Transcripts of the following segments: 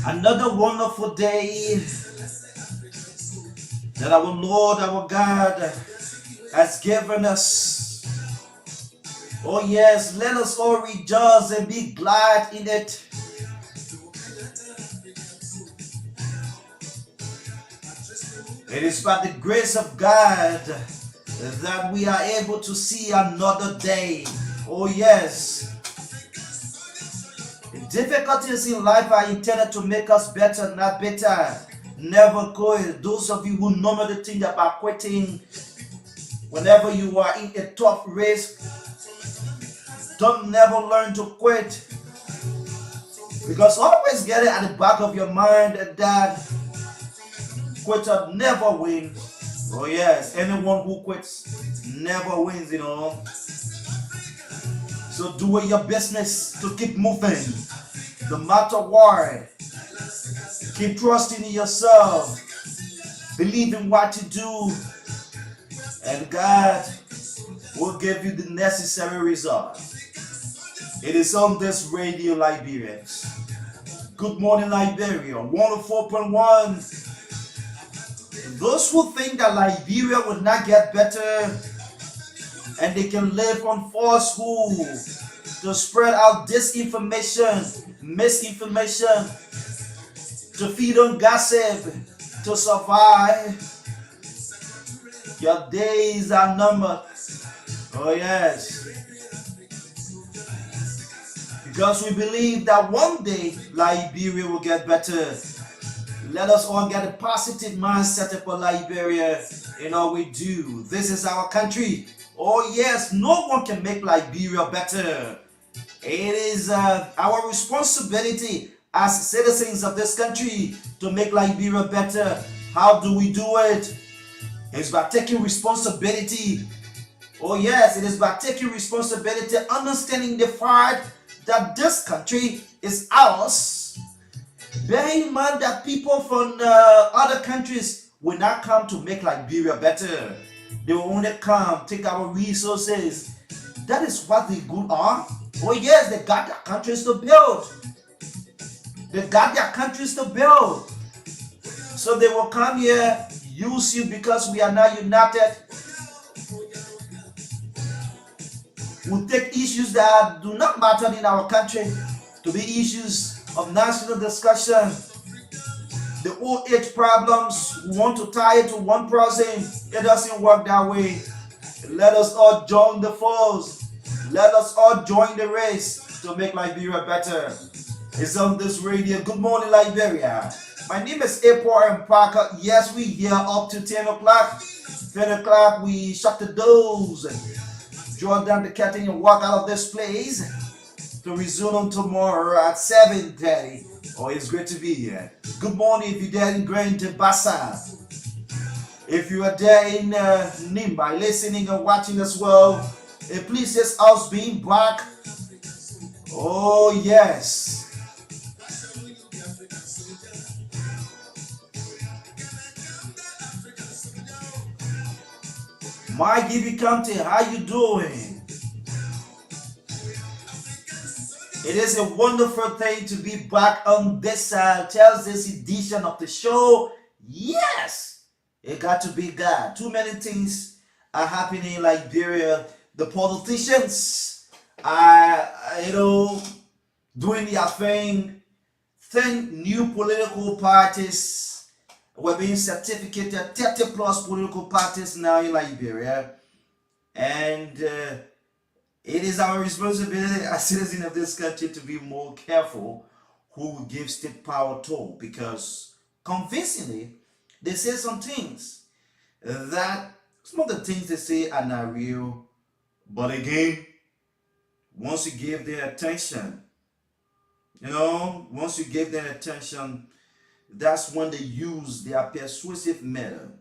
Another wonderful day that our Lord, our God, has given us. Oh, yes, let us all rejoice and be glad in it. It is by the grace of God that we are able to see another day. Oh, yes. Difficulties in life are intended to make us better, not better. Never quit. Those of you who normally think about quitting whenever you are in a tough race, don't never learn to quit. Because always get it at the back of your mind that quitter never wins. Oh yes, anyone who quits never wins, So do your business to keep moving. No matter what. Keep trusting in yourself. Believe in what you do. And God will give you the necessary results. It is on this radio, Liberians. Good morning, Liberia. 104.1. Those who think that Liberia will not get better and they can live on falsehood to spread out disinformation, misinformation, to feed on gossip, to survive, your days are numbered. Oh yes. Because we believe that one day Liberia will get better. Let us all get a positive mindset for Liberia in all we do. This is our country. Oh yes, no one can make Liberia better. It is our responsibility as citizens of this country to make Liberia better. How do we do it? It's by taking responsibility. Oh yes, it is by taking responsibility, understanding the fact that this country is ours. Bear in mind that people from other countries will not come to make Liberia better. They will only come, take our resources. That is what the good are. Oh yes, they got their countries to build. They got their countries to build. So they will come here, use you because we are not united. We'll take issues that do not matter in our country to be issues of national discussion. The old age problems, we want to tie it to one person. It doesn't work that way. Let us all join the force. Let us all join the race to make Liberia better. It's on this radio. Good morning, Liberia. My name is April and Parker. Yes, we here up to 10 o'clock. 10 o'clock, we shut the doors and draw down the curtain and walk out of this place to resume on tomorrow at 7:30. Oh, it's great to be here. Good morning if you're there in Grand Bassa. If you are there in Nimba, listening and watching as well, please this house being back. Oh, yes. My Gibi County, how you doing? It is a wonderful thing to be back on this Thursday's edition of the show. Yes, it got to be God. Too many things are happening in Liberia. The politicians are, doing their thing. 10 new political parties were being certificated, 30 plus political parties now in Liberia. And it is our responsibility as citizens of this country to be more careful who we give state power to, because convincingly they say some things that some of the things they say are not real, but again, once you give their attention, once you give them attention, that's when they use their persuasive method,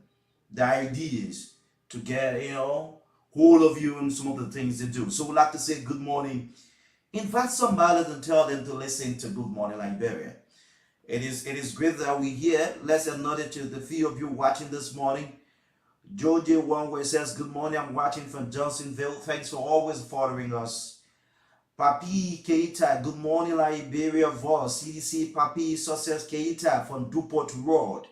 the ideas to get, hold of you and some of the things they do. So we'd like to say good morning. Invite somebody and tell them to listen to Good Morning Liberia. It is great that we're here. Let's acknowledge to the few of you watching this morning. Georgia One Way says, good morning, I'm watching from Johnsonville. Thanks for always following us. Papi Keita, good morning, Liberia-VOL. CDC Papi Success Keita from Duport Road.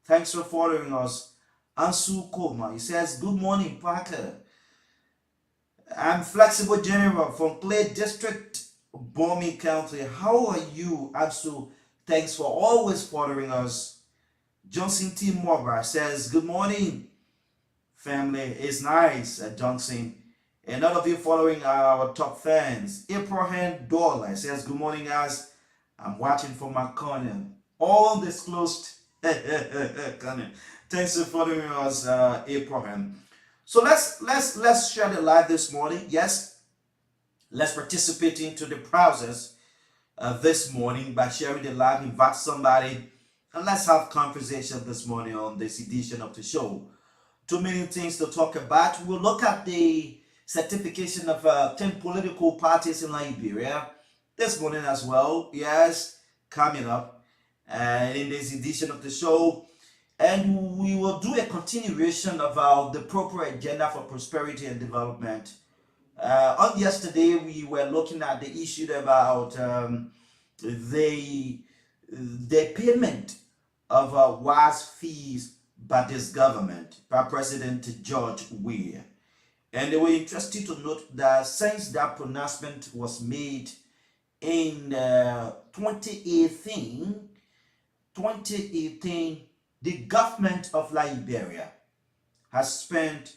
Thanks for following us. Ansu Koma, he says, good morning, Parker. I'm Flexible General from Clay District, Bomi County. How are you, Ansu? Thanks for always following us. Johnson T. Morbar says, good morning, family. It's nice, Johnson. And all of you following our top fans. Abraham Dollar says, good morning, guys. I'm watching from my corner. All disclosed. Corner. Thanks for following us, Abraham. So let's share the live this morning. Yes, let's participate into the process this morning by sharing the live. Invite somebody, and let's have conversation this morning on this edition of the show. Too many things to talk about. We'll look at the certification of 10 political parties in Liberia this morning as well. Yes, coming up in this edition of the show. And we will do a continuation of the proper agenda for prosperity and development. On yesterday, we were looking at the issue about the payment of WAS fees by this government, by President George Weah. And they were interested to note that since that pronouncement was made in 2018, the government of Liberia has spent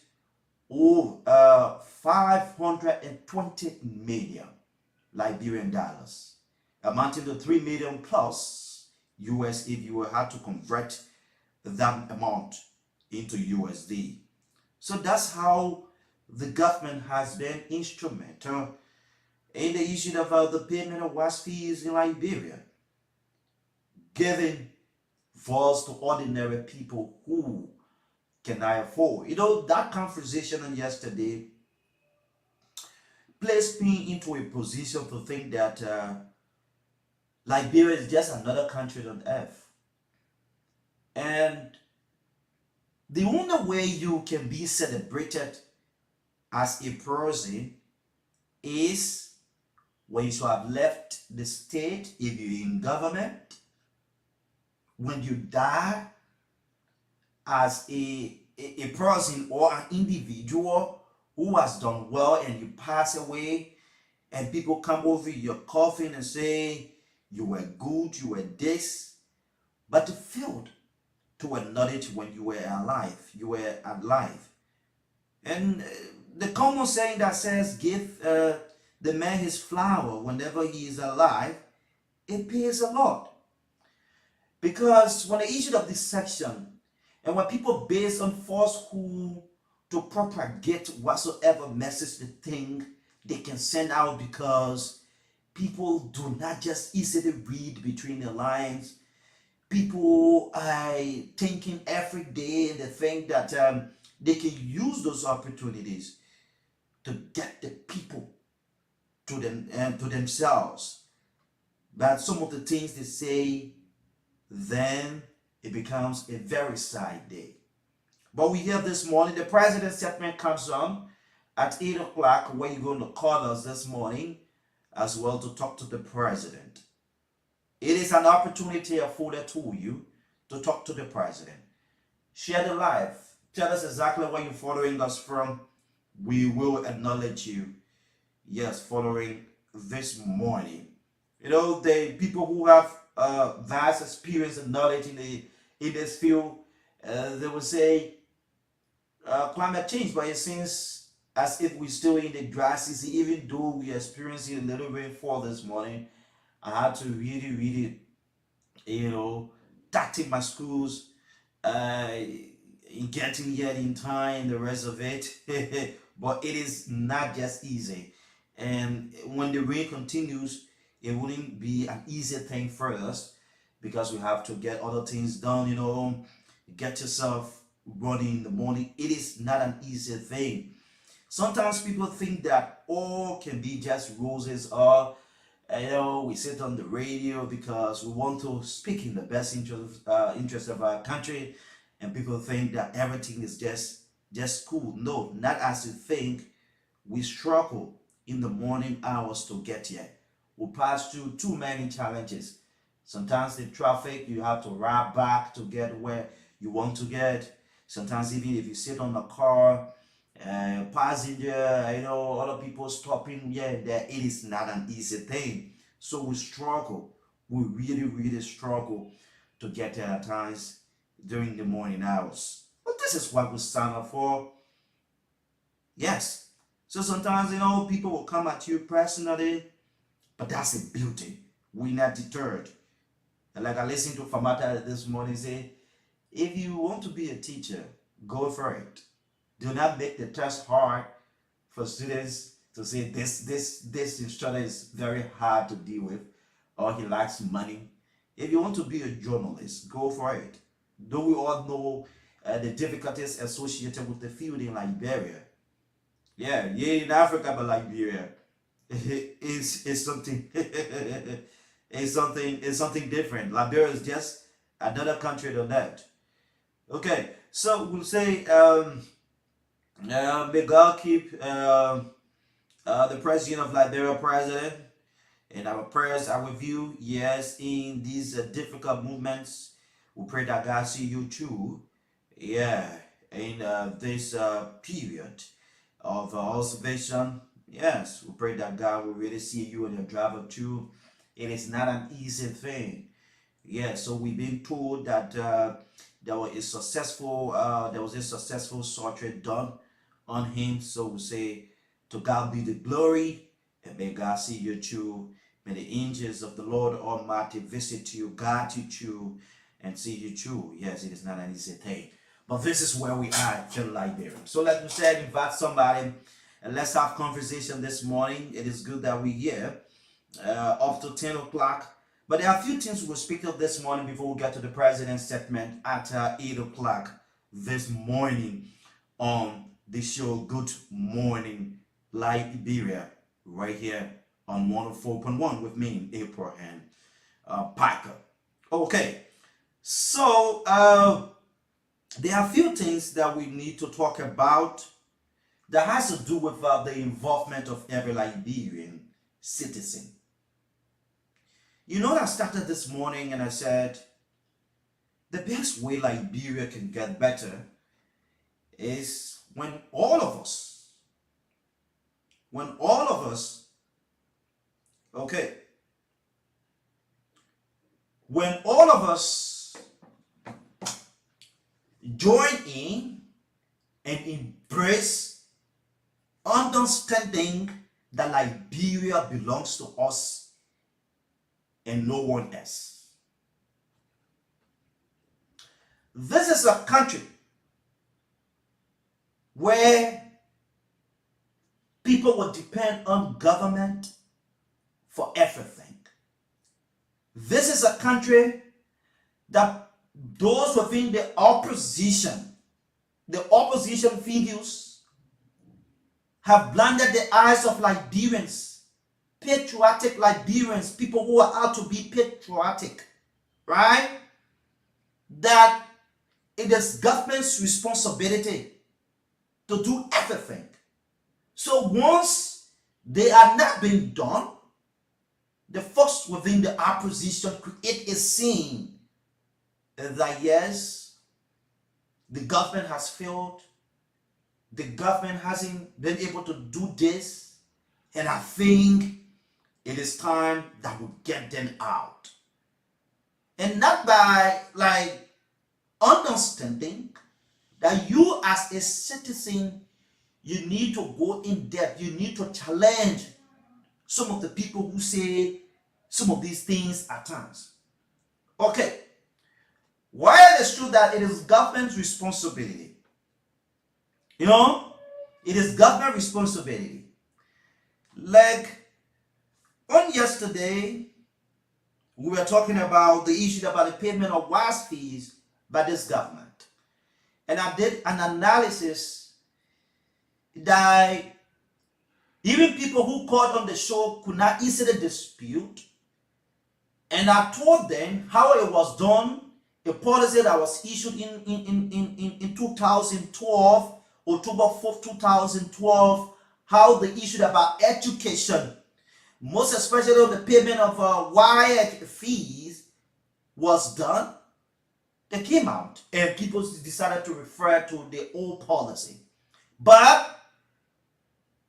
over 520 million Liberian dollars, amounting to 3 million plus US if you had to convert that amount into USD. So that's how the government has been instrumental in the issue of the payment of WAS fees in Liberia, giving voice to ordinary people who can I afford. That conversation on yesterday placed me into a position to think that Liberia is just another country on earth. And the only way you can be celebrated as a person is when you have left the state, if you're in government, when you die as a person or an individual who has done well and you pass away, and people come over your coffin and say you were good, you were this, but you failed to acknowledge when you were alive. And the common saying that says, give the man his flower whenever he is alive, it pays a lot. Because when the issue of deception and when people based on falsehood to propagate whatsoever message they think they can send out, because people do not just easily read between the lines. People are thinking every day and they think that they can use those opportunities to get the people to them and to themselves. But some of the things they say, then it becomes a very sad day. But we hear this morning the president's statement comes on at 8 o'clock, where you're going to call us this morning as well to talk to the president. It is an opportunity afforded to you to talk to the president. Share the live. Tell us exactly where you're following us from. We will acknowledge you. Yes, following this morning. The people who have vast experience and knowledge in this field, they will say climate change, but it seems as if we're still in the dry season, even though we are experiencing a little rainfall this morning. I had to really, tactic my schools, in getting here in time, the rest of it. But it is not just easy. And when the rain continues, it wouldn't be an easy thing for us, because we have to get other things done, get yourself running in the morning. It is not an easy thing. Sometimes people think that all can be just roses, or we sit on the radio because we want to speak in the best interest of our country, and people think that everything is just cool. No, not as you think. We struggle in the morning hours to get here. We pass through too many challenges. Sometimes the traffic, you have to ride back to get where you want to get. Sometimes even if you sit on the car, passenger, other people stopping here and there, it is not an easy thing. So we struggle. We really, really struggle to get there at times during the morning hours. But this is what we sign up for. Yes. So sometimes, people will come at you personally, but that's the beauty. We're not deterred. And like I listened to Famata this morning say, if you want to be a teacher, go for it. Do not make the test hard for students to say this instructor is very hard to deal with or he lacks money. If you want to be a journalist, go for it. Do we all know the difficulties associated with the field in Liberia? Yeah, in Africa, but Liberia is something it's something different. Liberia is just another country than that. Okay, so we'll say may God keep the president of Liberia president, and our prayers are with you. Yes, in these difficult movements, we pray that God see you too. Yeah, in this period of observation. Yes, we pray that God will really see you and your driver too. It is not an easy thing. Yeah, so we've been told that there was a successful surgery done on him. So we say, to God be the glory, and may God see you too. May the angels of the Lord Almighty visit you, guide you too, and see you too. Yes, it is not an easy thing. But this is where we are in Liberia. So like we said, invite somebody and let's have conversation this morning. It is good that we're here up to 10 o'clock. But there are a few things we'll speak of this morning before we get to the president's statement at 8 o'clock this morning on the show Good Morning Liberia, right here on 104.1 with me, April and Parker. Okay, so there are a few things that we need to talk about that has to do with the involvement of every Liberian citizen. I started this morning and I said, the best way Liberia can get better is when all of us, okay, when all of us join in and embrace understanding that Liberia belongs to us and no one else. This is a country where people will depend on government for everything. This is a country that those within the opposition figures have blinded the eyes of Liberians, patriotic Liberians, people who are out to be patriotic, right? That it is government's responsibility to do everything. So once they are not being done, the folks within the opposition create a scene that yes, the government has failed, the government hasn't been able to do this, and I think it is time that we get them out. And not by understanding that you as a citizen, you need to go in depth, you need to challenge some of the people who say some of these things at times. Okay, while it is true that it is government's responsibility, it is government responsibility. Like on yesterday, we were talking about the issue about the payment of wise fees by this government. And I did an analysis that even people who called on the show could not easily dispute. And I told them how it was done, a policy that was issued in 2012, October 4th, 2012, how the issue about education, most especially on the payment of WIAC fees, was done, they came out and people decided to refer to the old policy. But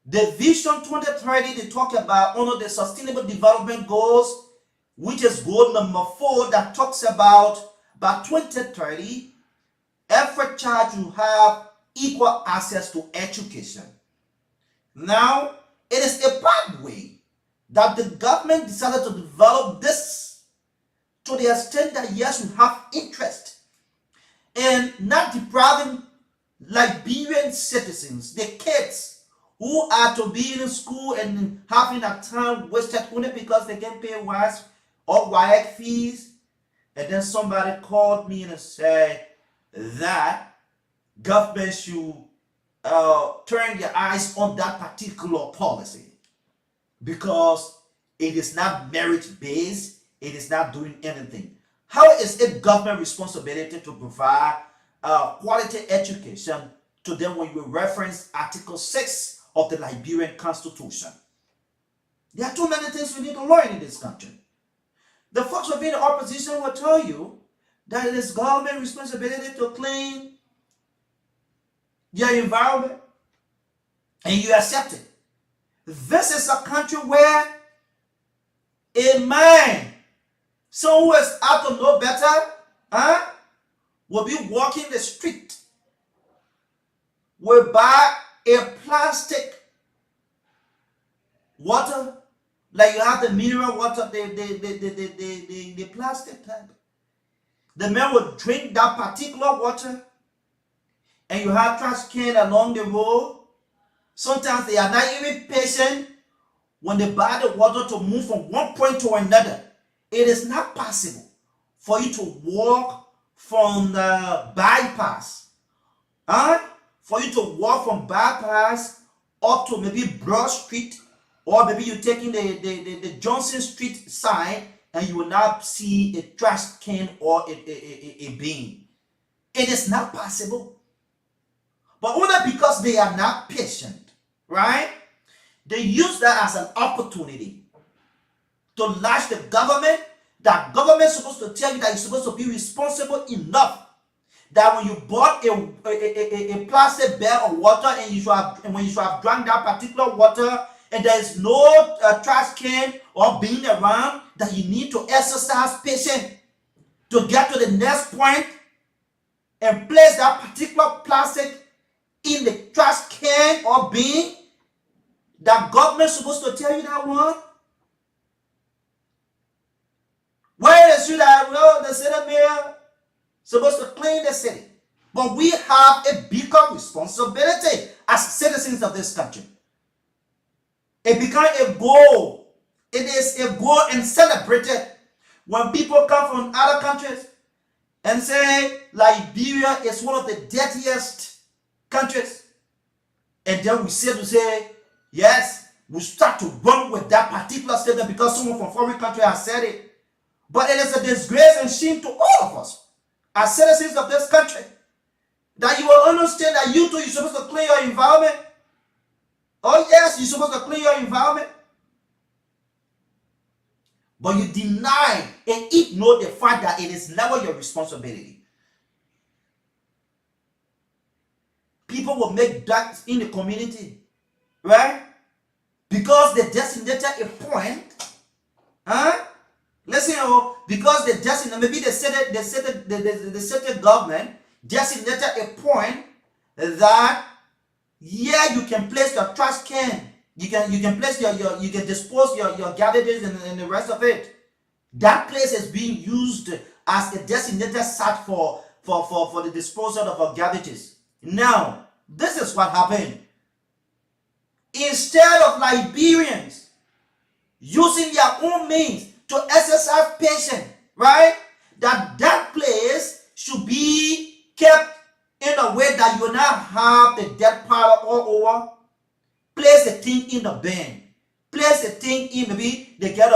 the Vision 2030, they talk about one of the Sustainable Development Goals, which is goal number 4, that talks about by 2030, every child will have equal access to education. Now, it is a pathway that the government decided to develop this to the extent that yes, we have interest in not depriving Liberian citizens, the kids who are to be in school and having a time wasted only because they can pay WAS or WIAC fees. And then somebody called me and said that government should turn their eyes on that particular policy because it is not merit-based, it is not doing anything. How is it government responsibility to provide quality education to them when you reference Article 6 of the Liberian Constitution? There are too many things we need to learn in this country. The folks who are in the opposition will tell you that it is government responsibility to clean your environment, and you accept it. This is a country where a man, someone who is out to know better, will be walking the street, will buy a plastic water, like you have the mineral water, the plastic type. The man will drink that particular water, and you have trash can along the road. Sometimes they are not even patient when they buy the water to move from one point to another. It is not possible for you to walk from the bypass, for you to walk from bypass up to maybe Broad Street, or maybe you're taking the Johnson Street side and you will not see a trash can or a bin. It is not possible. But only because they are not patient, right? They use that as an opportunity to lash the government. That government is supposed to tell you that you're supposed to be responsible enough that when you bought a plastic bag of water and when you should have drank that particular water and there is no trash can or bin around, that you need to exercise patience to get to the next point and place that particular plastic in the trash can or bin. That government is supposed to tell you that one. Where is you that the city mayor supposed to clean the city? But we have a bigger responsibility as citizens of this country. It becomes a goal. It is a goal and celebrated when people come from other countries and say Liberia is one of the dirtiest countries. And then we say, yes, we start to run with that particular statement because someone from foreign country has said it. But it is a disgrace and shame to all of us as citizens of this country that you will understand that you too, you're supposed to clean your environment. Oh yes, you're supposed to clean your environment. But you deny and ignore the fact that it is never your responsibility. People will make that in the community, right? Because they designated a point, listen, because they designated, maybe they said the government designated a point that yeah, you can place your trash can, you can place you can dispose your garbages and the rest of it. That place is being used as a designated site for the disposal of our garbages. Now, this is what happened. Instead of Liberians using their own means to exercise patience, right? That place should be kept in a way that you will not have the dead pile all over. Place the thing in the bin. Place the thing in, maybe they get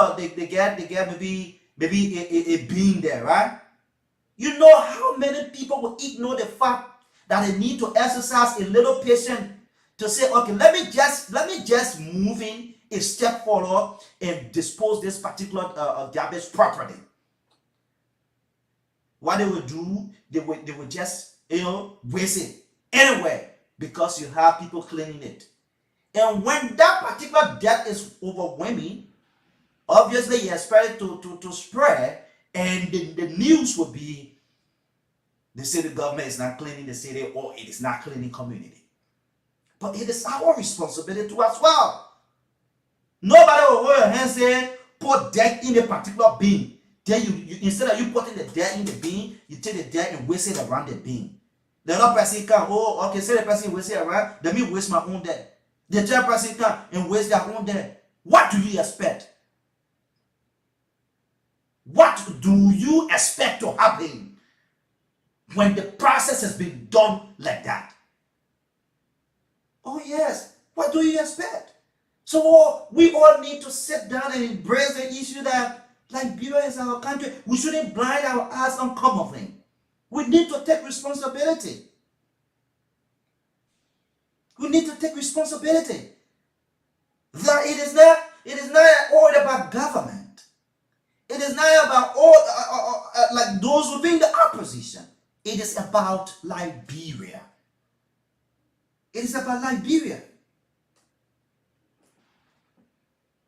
maybe a bin there, right? You know how many people will ignore the fact that they need to exercise a little patience to say, okay, let me just move in a step forward and dispose this particular garbage properly. What they will do, they will just waste it anywhere because you have people cleaning it. And when that particular debt is overwhelming, obviously you expect it to spread, and the news will be the city government is not cleaning the city, or it is not cleaning community. But it is our responsibility as well. Nobody will hold your hand and say, put debt in a particular bin. Then you instead of you putting the debt in the bin, you take the debt and waste it around the bin. The other person can, oh, okay, say the person waste it around, let me waste my own debt. The third person can and waste their own debt. What do you expect? What do you expect to happen when the process has been done like that? Oh yes, what do you expect? So we all need to sit down and embrace the issue that Liberia is our country. We shouldn't blind our eyes on common thing. We need to take responsibility. We need to take responsibility. That it is not all about government. It is not about all like those within the opposition. It is about Liberia. It is about Liberia.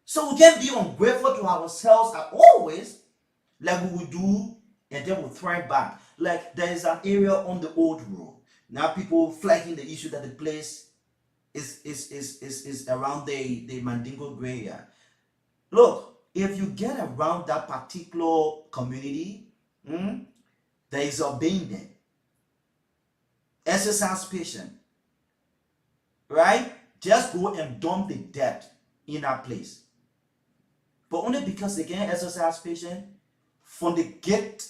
So we can't be ungrateful to ourselves as always, like we will do, and then we'll throw it back. Like there is an area on the old road. Now people flagging the issue that the place is around the Mandingo graveyard. Look, if you get around that particular community, there is a being there. Exercise patience, right? Just go and dump the debt in that place. But only because they can't exercise patience from the gate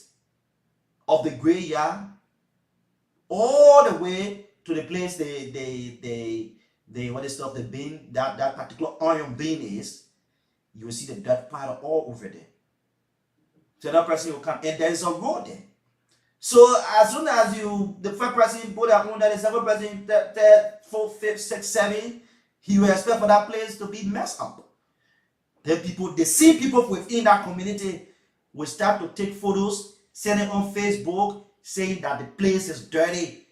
of the graveyard all the way to the place they what is stuff the bin that particular iron bin is, you will see the dirt pile all over there. So that person will come, and there is a road there. So as soon as the first person put that on, the second person, third, fourth, fifth, sixth, seventh, he will expect for that place to be messed up. Then they see people within that community will start to take photos, send it on Facebook, saying that the place is dirty,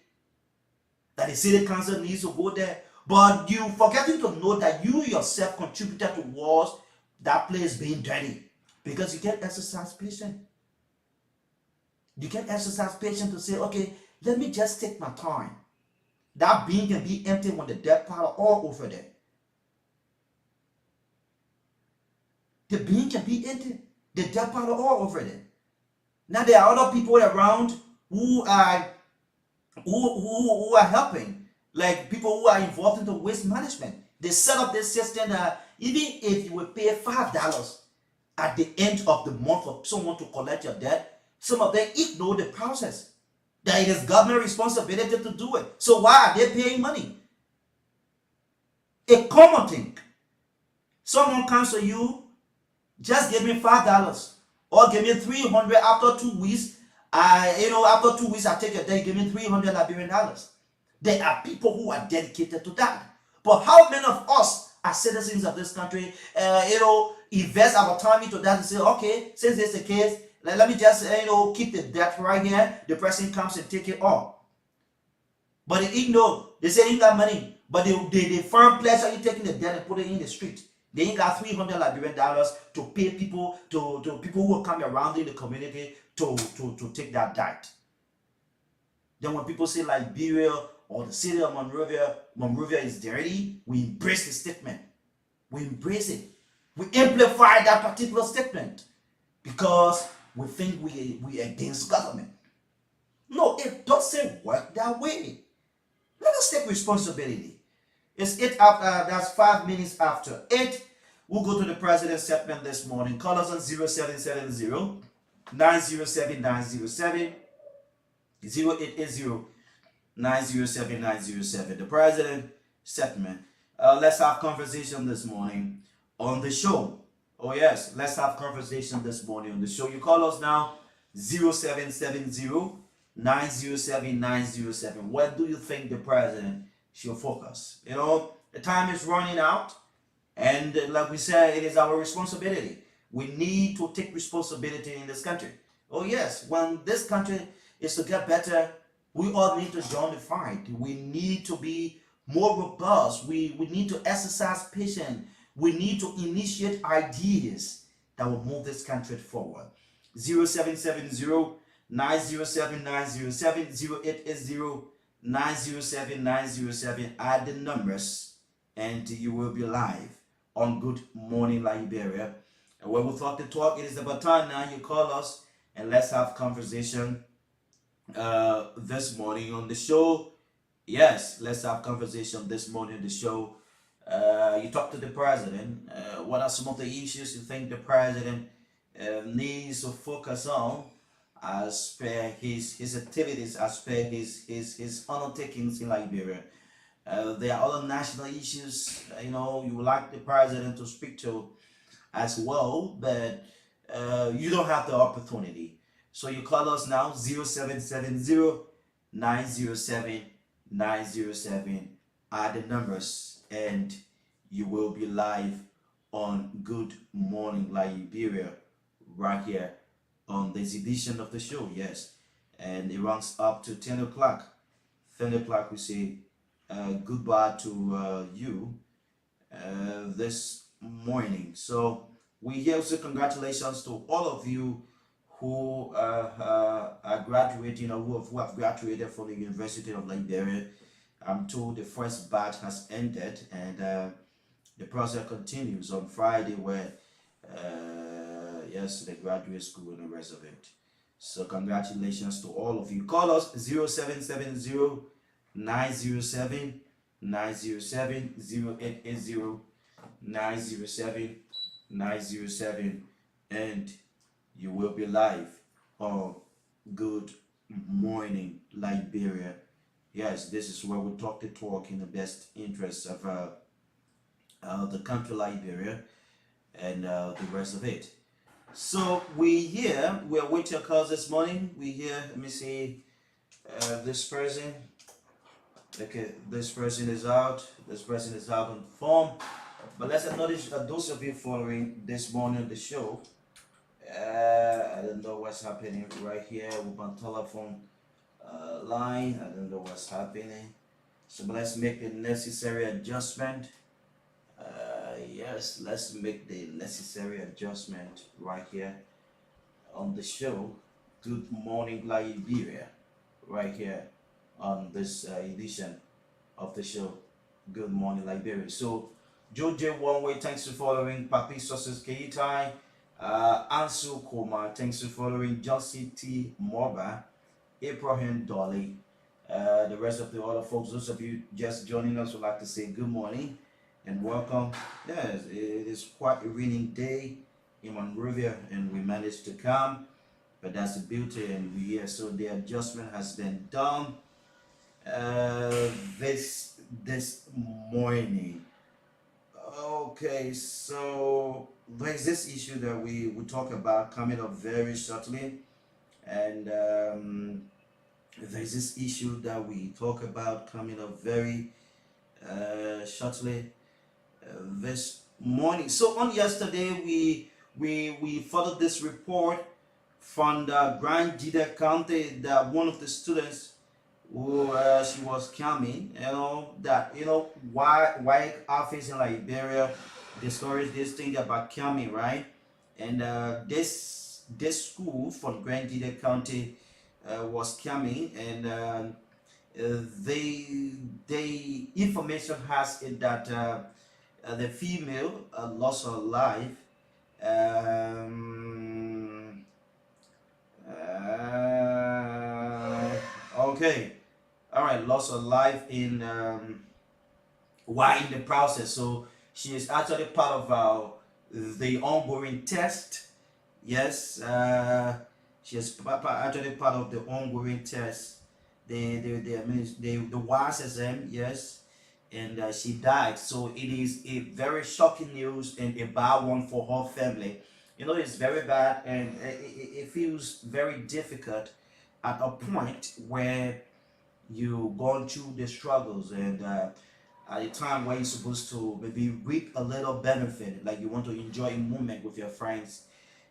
that the city council needs to go there. But you forgetting to know that you yourself contributed towards that place being dirty, because you can't exercise patience. You can exercise patience to say, okay, let me just take my time. That bin can be empty when the dirt pile all over there. The bin can be empty, the dirt pile all over there. Now there are other people around who are helping, like people who are involved in the waste management. They set up this system that even if you will pay $5 at the end of the month for someone to collect your debt, some of them ignore the process. That it is government responsibility to do it. So why are they paying money? A common thing. Someone comes to you, just give me $5 or give me 300 after 2 weeks. After 2 weeks I take your debt, give me 300 Liberian dollars. There are people who are dedicated to that. But how many of us as citizens of this country, invest our time into that and say, okay, since it's the case, let me just keep the debt right here. The person comes and take it off. But they ignore. They say ain't got money, but they firm pledge are you taking the debt and put it in the street. They ain't got 300 Liberian dollars to pay people to people who will come around in the community to take that debt. Then when people say Liberia or the city of Monrovia is dirty, we embrace the statement. We embrace it. We amplify that particular statement because we think we against government. No, it doesn't work that way. Let us take responsibility. It's 8 after, that's 5 minutes after 8. We'll go to the president's segment this morning. Call us on 0770 907 907 0880 907 907. The president segment. Let's have conversation this morning on the show. Oh yes, let's have conversation this morning on the show. You call us now 0770 907 907. What do you think the president she'll focus. The time is running out, and like we said, it is our responsibility. We need to take responsibility in this country. Oh yes, when this country is to get better, we all need to join the fight. We need to be more robust. We need to exercise patience. We need to initiate ideas that will move this country forward. 0770 907 907 0880 907 907 add the numbers, and you will be live on Good Morning Liberia. And when we talk the talk, it is about time now you call us and let's have conversation this morning on the show. Yes, let's have conversation this morning on the show. You talk to the president. What are some of the issues you think the president needs to focus on as per his activities, as per his undertakings in Liberia? There are other national issues, you would like the president to speak to as well, but you don't have the opportunity. So you call us now 0770 907 907 are the numbers, and you will be live on Good Morning Liberia right here on this edition of the show. Yes, and it runs up to 10 o'clock. 10 o'clock we say goodbye to you this morning. So we here say congratulations to all of you who are graduating, or who have graduated from the University of Liberia. I'm told the first batch has ended, and the process continues on Friday, where yes, the graduate school and the rest of it. So congratulations to all of you. Call us 0770 907 907 0880 907 907, and you will be live on Good Morning Liberia. Yes, this is where we talk the talk in the best interest of the country Liberia and the rest of it. So we're with your calls this morning. We here, let me see, this person. Okay, this person is out. This person is out on form. But let's acknowledge those of you following this morning on the show. I don't know what's happening right here with my telephone line. I don't know what's happening. So let's make the necessary adjustment. Yes, let's make the necessary adjustment right here on the show. Good Morning Liberia, right here on this edition of the show. Good Morning Liberia. So Joe J. One Way, thanks for following. Papi Sosis Keitai, Ansu Koma, thanks for following. Josie T. Morba, Abraham Dolly, the rest of the other folks, those of you just joining us, would like to say good morning and welcome. Yes, it is quite a raining day in Monrovia, and we managed to come, but that's the beauty, and we here. So the adjustment has been done this morning. Okay, so there's this issue that we will talk about coming up very shortly, and there's this issue that we talk about coming up very shortly this morning. So on yesterday, we followed this report from the Grand Jida County that one of the students who she was coming, that why office in Liberia discouraged this thing about coming, right? And this school from Grand Jida County was coming, and the information has it that the female lost her life. Okay, all right, lost her life in while in the process. So she is actually part of the ongoing test. Yes, she is actually part of the ongoing test. The WASSM, yes, and she died. So it is a very shocking news and a bad one for her family. It's very bad, and it feels very difficult at a point where you gone through the struggles, and at a time where you're supposed to maybe reap a little benefit, like you want to enjoy a moment with your friends,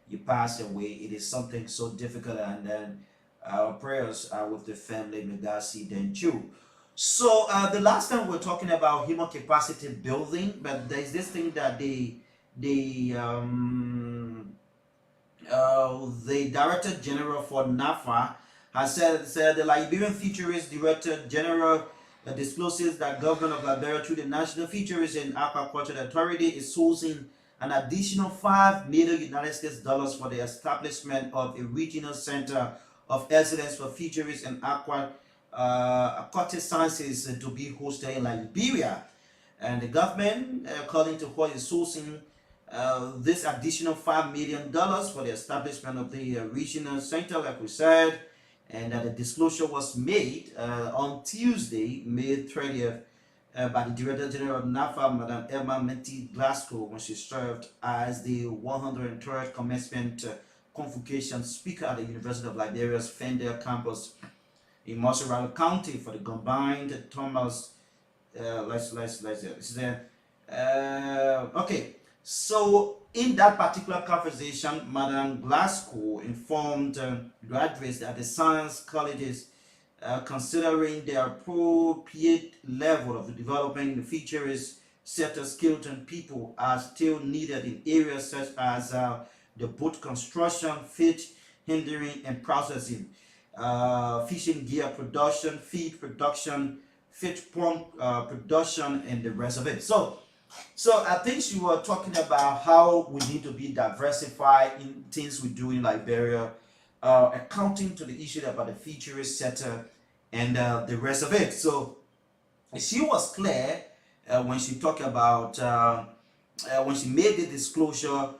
you pass away. It is something so difficult, and then our prayers are with the family. May God see them through. So the last time we are talking about human capacity building, but there's this thing that the Director General for NAFA has said the Liberian Fisheries Director General discloses that government of Liberia through the National Fisheries and Aquaculture Authority is sourcing an additional $5 million for the establishment of a regional center of excellence for fisheries and aquatic sciences to be hosted in Liberia. And the government, according to what is sourcing, this additional $5 million for the establishment of the regional center, like we said, and the disclosure was made on Tuesday, May 30th, by the Director General of NAFA, Madam Emma Menti Glasgow, when she served as the 103rd commencement convocation speaker at the University of Liberia's Fender campus in Montserrat County for the combined Thomas. Okay, so in that particular conversation, Madam Glasgow informed graduates that the science colleges, considering the appropriate level of the development, the features sector skilled and people are still needed in areas such as the boat construction, fish handling and processing, fishing gear production, feed production, fish pump production, and the rest of it. So I think she was talking about how we need to be diversified in things we do in Liberia, accounting to the issue about the fisheries sector and the rest of it. So she was clear when she talked about when she made the disclosure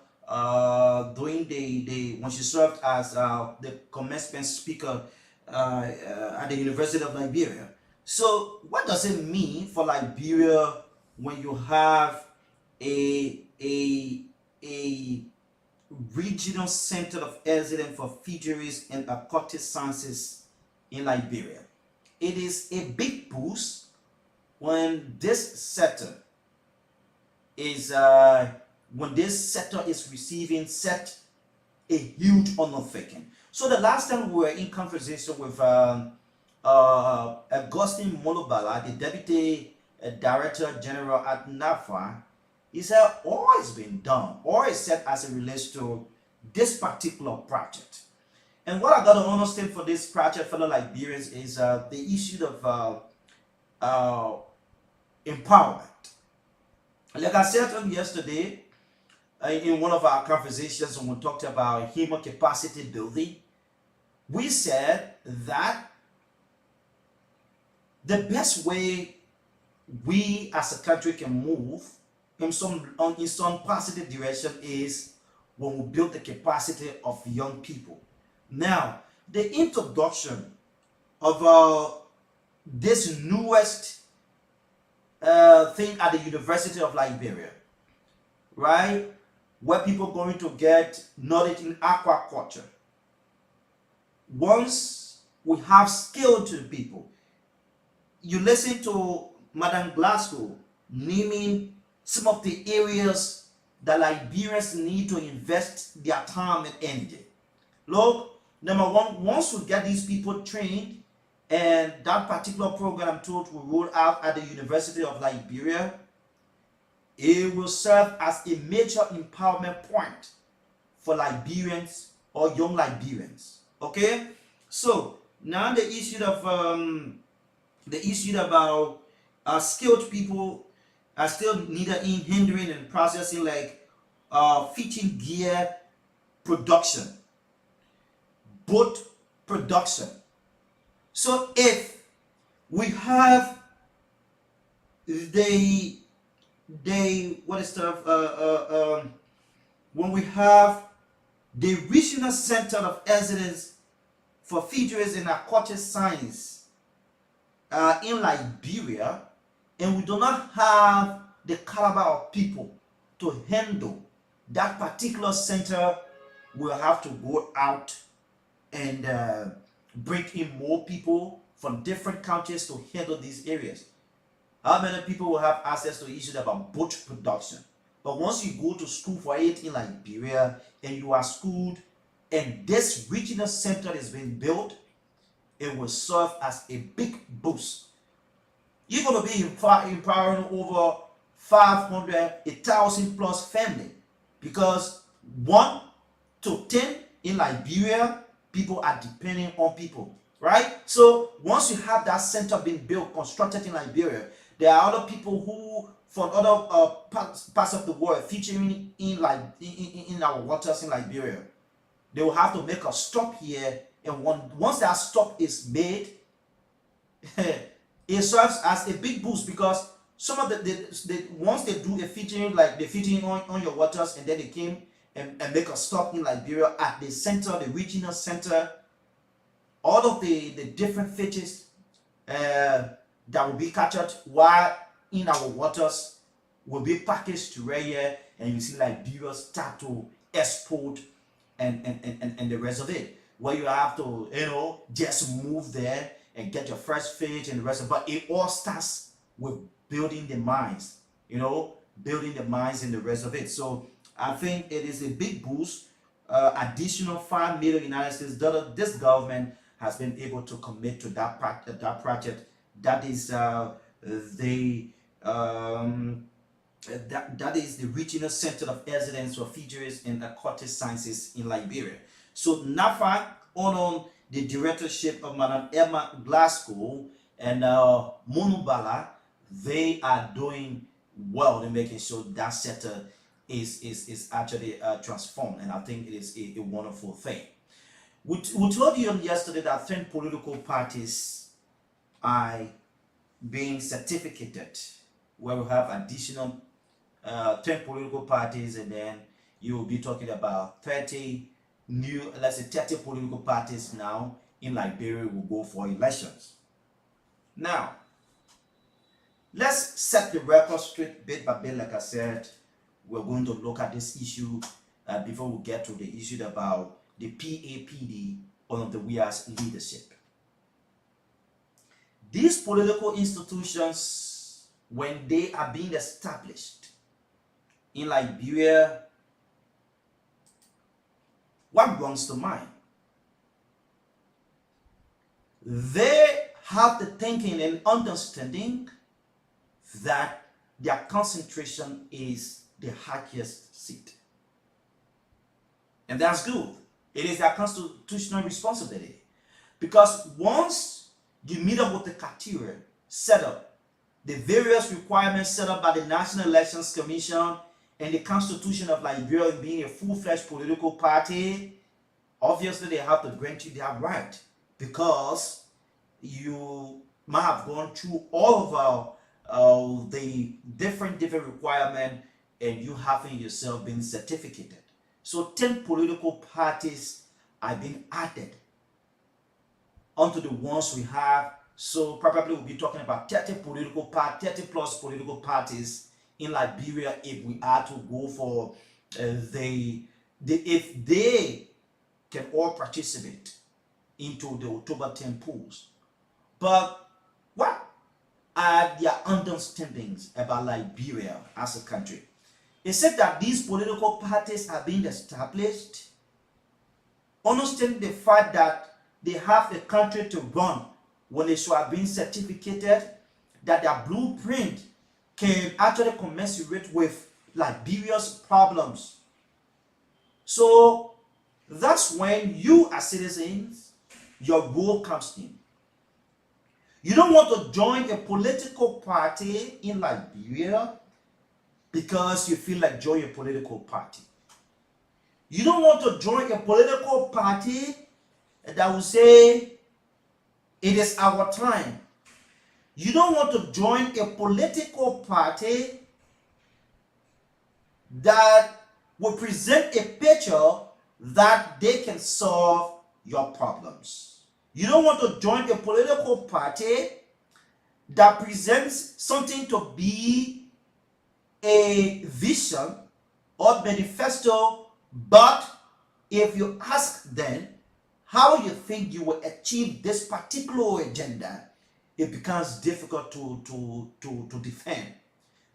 during the when she served as the commencement speaker at the University of Liberia. So what does it mean for Liberia when you have a regional center of excellence for fisheries and aquatic sciences in Liberia? It is a big boost when this sector is receiving such a huge undertaking. So the last time we were in conversation with Augustine Molobala, the Deputy Director General at NAFA, he said all has been done, all is set as it relates to this particular project. And what I got to understand for this project, fellow Liberians, is the issue of empowerment. Like I said to him yesterday in one of our conversations when we talked about human capacity building, we said that the best way we as a country can move in some positive direction is when we build the capacity of young people. Now, the introduction of this newest thing at the University of Liberia, right, where people are going to get knowledge in aquaculture. Once we have skilled people, you listen to Madam Glasgow naming some of the areas that Liberians need to invest their time and energy. Look, number one, once we get these people trained, and that particular program I'm told will roll out at the University of Liberia, it will serve as a major empowerment point for Liberians or young Liberians. Okay, so now the issue about skilled people are still needed in handling and processing, like fishing gear production, boat production. So if we have when we have the regional center of excellence for fisheries and aquatic science in Liberia, and we do not have the caliber of people to handle that particular center, we'll have to go out and bring in more people from different countries to handle these areas. How many people will have access to issues about boat production? But once you go to school for it in Liberia and you are schooled and this regional center is being built, it will serve as a big boost. You're going to be empowering over 500, 1,000 plus family, because 1 to 10 in Liberia, people are depending on people, right? So once you have that center being built, constructed in Liberia, there are other people who from other parts of the world featuring in our waters in Liberia. They will have to make a stop here, and once that stop is made, it serves as a big boost, because some of the once they do a featuring, like the featuring on your waters, and then they came and make a stop in Liberia at the center, the regional center, all of the different fishes that will be captured while in our waters will be packaged to right here, and you see Liberia start to export and the rest of it, where you have to just move there and get your fresh fish and the rest of it. But it all starts with building the mines, building the mines and the rest of it. So I think it is a big boost. Additional $5 million United States dollar this government has been able to commit to that project. That is that is the Regional Center of Excellence for Fisheries and Aquatic Sciences in Liberia. So NAFA, on the directorship of Madam Emma Glasgow and Munubala, they are doing well in making sure that sector is actually transformed, and I think it is a wonderful thing. We told you yesterday that 10 political parties are being certificated, where we have additional 10 political parties, and then you will be talking about 30 new, let's say 30 political parties now in Liberia will go for elections. Now, let's set the record straight bit by bit. Like I said, we're going to look at this issue before we get to the issue about the PAPD under the WIA's leadership. These political institutions, when they are being established in Liberia, what comes to mind? They have the thinking and understanding that their concentration is the highest seat. And that's good. It is their constitutional responsibility. Because once you meet up with the criteria set up, the various requirements set up by the National Elections Commission and the Constitution of Liberia being a full-fledged political party, obviously they have to grant you that right, because you might have gone through all of the different requirements, and you having yourself been certificated. So 10 political parties are being added onto the ones we have. So probably we'll be talking about 30 plus political parties in Liberia if we are to go for if they can all participate into the October 10 polls. But what are their understandings about Liberia as a country? It said that these political parties are being established, understanding the fact that they have a country to run when they should have been certificated, that their blueprint can actually commensurate with Liberia's problems. So that's when you as citizens, your role comes in. You don't want to join a political party in Liberia because you feel like joining a political party. You don't want to join a political party that will say, it is our time. You don't want to join a political party that will present a picture that they can solve your problems. You don't want to join a political party that presents something to be a vision or manifesto, but if you ask them, how you think you will achieve this particular agenda, it becomes difficult to defend.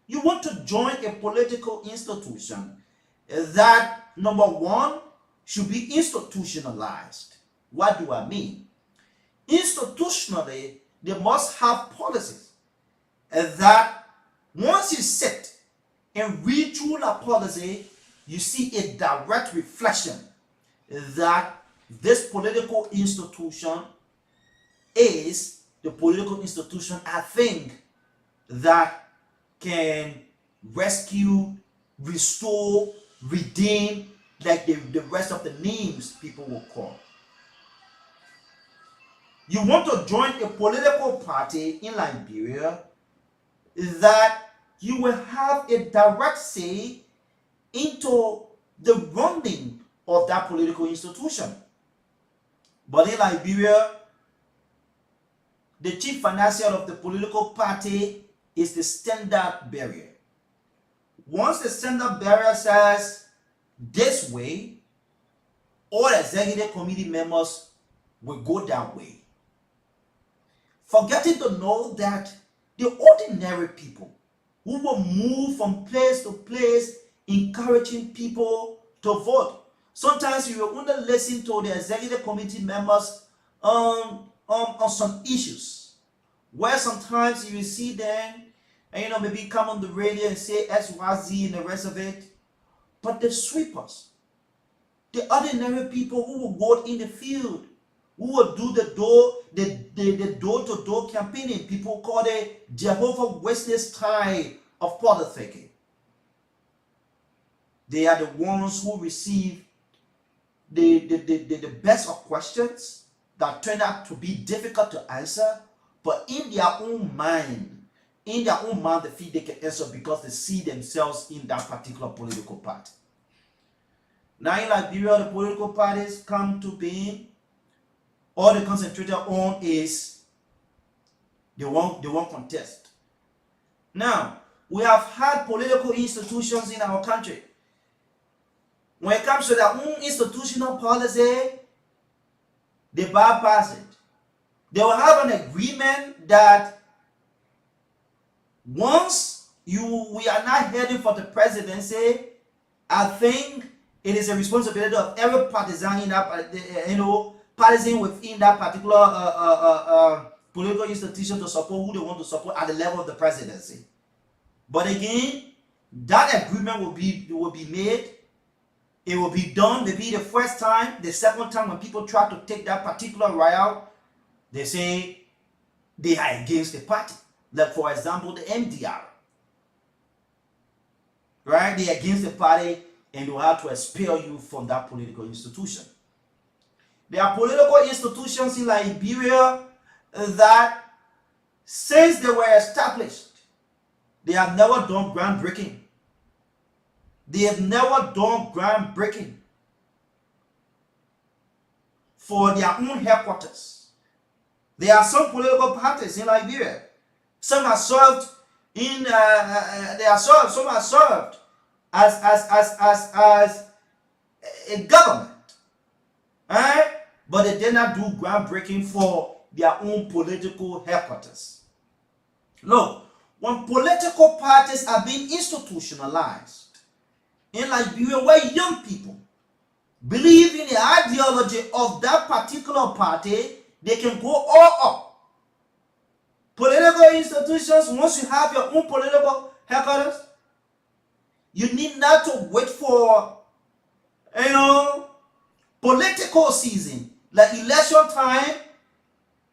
You want to join a political institution that, number one, should be institutionalized. What do I mean? Institutionally, they must have policies that once you sit and read through that policy, you see a direct reflection that this political institution is the political institution I think that can rescue, restore, redeem, like the rest of the names people will call. You want to join a political party in Liberia that you will have a direct say into the running of that political institution. But in Liberia, the chief financier of the political party is the standard bearer. Once the standard bearer says this way, all executive committee members will go that way, forgetting to know that the ordinary people who will move from place to place encouraging people to vote. Sometimes you will only listen to the executive committee members on some issues, where sometimes you will see them and maybe come on the radio and say XYZ and the rest of it. But the sweepers, the ordinary people who will go in the field, who will do the door-to-door campaigning, people call it Jehovah Witness type of politicking. They are the ones who receive the best of questions that turn out to be difficult to answer, but in their own mind, they feel they can answer because they see themselves in that particular political party. Now in Liberia, the political parties come to being. All they concentrated on is they won't contest. Now, we have had political institutions in our country. When it comes to their own institutional policy, they bypass it. They will have an agreement that once we are not heading for the presidency, I think it is a responsibility of every partisan in that, partisan within that particular political institution to support who they want to support at the level of the presidency. But again, that agreement will be made. It will be done maybe the first time. The second time, when people try to take that particular route, they say they are against the party. Like for example, the MDR. Right? They are against the party and they will have to expel you from that political institution. There are political institutions in Liberia that, since they were established, they have never done groundbreaking. They have never done groundbreaking for their own headquarters. There are some political parties in Liberia. Some are served in. Some are served as a government, right? But they did not do groundbreaking for their own political headquarters. No, when political parties are being institutionalized in Liberia, where young people believe in the ideology of that particular party, they can go all up. Political institutions, once you have your own political headquarters, you need not to wait for, political season, like election time,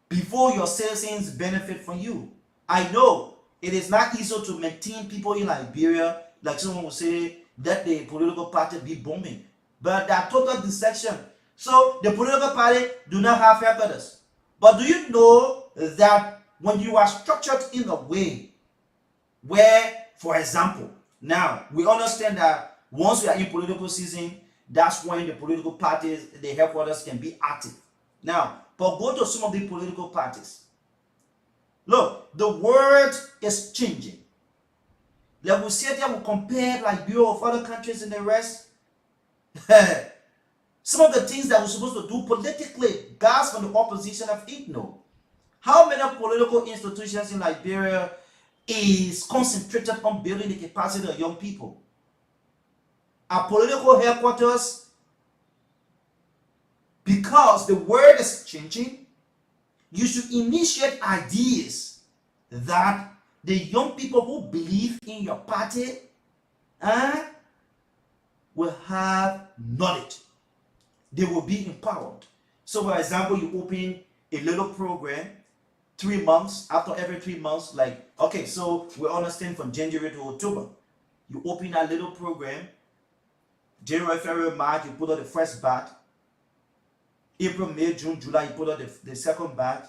before your citizens benefit from you. I know it is not easy to maintain people in Liberia, like someone will say, that the political party be booming. But that total dissection. So the political party do not have headquarters. But do you know that when you are structured in a way where, for example, now we understand that once we are in political season, that's when the political parties, the headquarters can be active. Now, but go to some of the political parties. Look, the world is changing. Like we said, we compare Liberia with other countries in the rest. Some of the things that we're supposed to do politically, guys from the opposition have ignored. How many political institutions in Liberia is concentrated on building the capacity of young people? Our political headquarters, because the world is changing, you should initiate ideas that the young people who believe in your party will have knowledge. They will be empowered. So, for example, you open a little program 3 months, after every 3 months, like, okay, so we understand from January to October, you open a little program. January, February, March, you put out the first batch. April, May, June, July, you put out the second batch.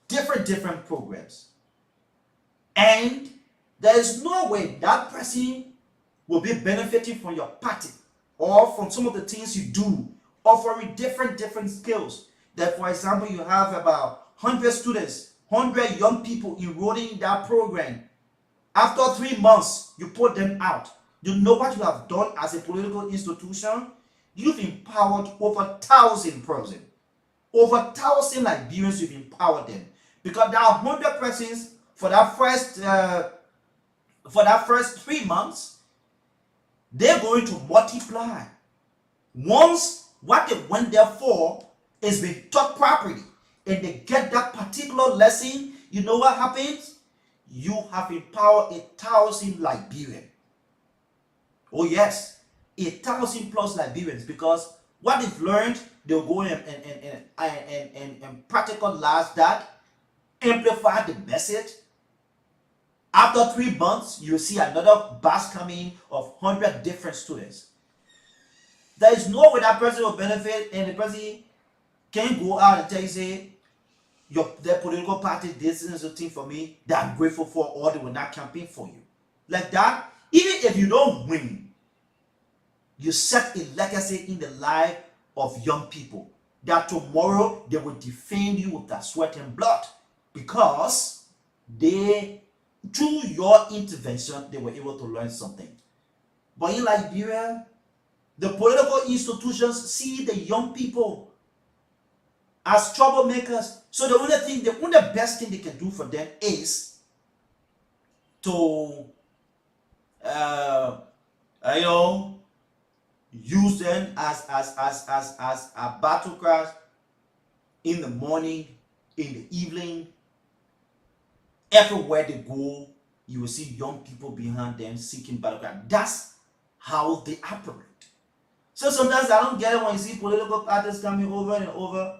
Different programs. And there is no way that person will be benefiting from your party or from some of the things you do, offering different skills. That, for example, you have about 100 students, 100 young people enrolling in that program. After 3 months, you put them out. You know what you have done as a political institution? You've empowered over 1,000 persons. Over 1,000 Liberians, you've empowered them. Because there are 100 persons for that first 3 months, they're going to multiply. Once what they went there for is being taught properly, and they get that particular lesson, you know what happens? You have empowered 1,000 Liberians. Oh yes, 1,000 plus Liberians, because what they've learned, they'll go and practicalize that, amplify the message. After 3 months, you see another batch coming of 100 different students. There is no way that person will benefit, and the person can go out and tell you, say, their political party, this is a thing for me that I'm grateful for, or they will not campaign for you. Like that, even if you don't win, you set a legacy in the life of young people that tomorrow they will defend you with their sweat and blood, because through your intervention, they were able to learn something. But in Liberia, the political institutions see the young people as troublemakers. So the only best thing they can do for them is to, use them as a battle cry in the morning, in the evening. Everywhere they go, you will see young people behind them seeking battle cry. That's how they operate. So sometimes I don't get it when you see political parties coming over and over.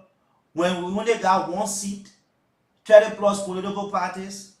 When we only got one seat, 30 plus political parties,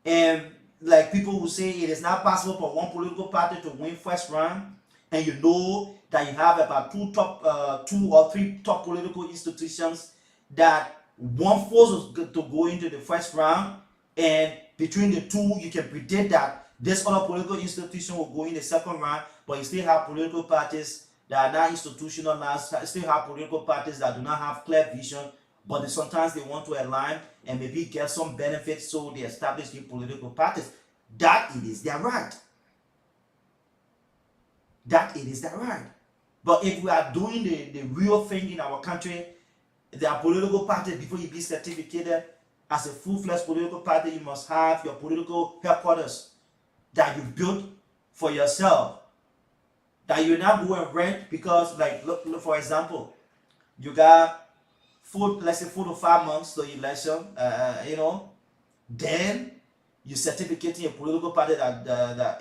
and like people will say it is not possible for one political party to win first round, and you know that you have about two or three top political institutions that one force to go into the first round, and between the two you can predict that this other political institution will go in the second round, but you still have political parties that are not institutionalized, still have political parties that do not have clear vision, but sometimes they want to align and maybe get some benefits, so they establish new political parties. That it is their right. That it is their right. But if we are doing the real thing in our country, there are political parties, before you be certificated as a full-fledged political party, you must have your political headquarters that you built for yourself, that you not go and rent. Because, like, look, for example, you got let's say 4 to 5 months to election, then you certificating a political party that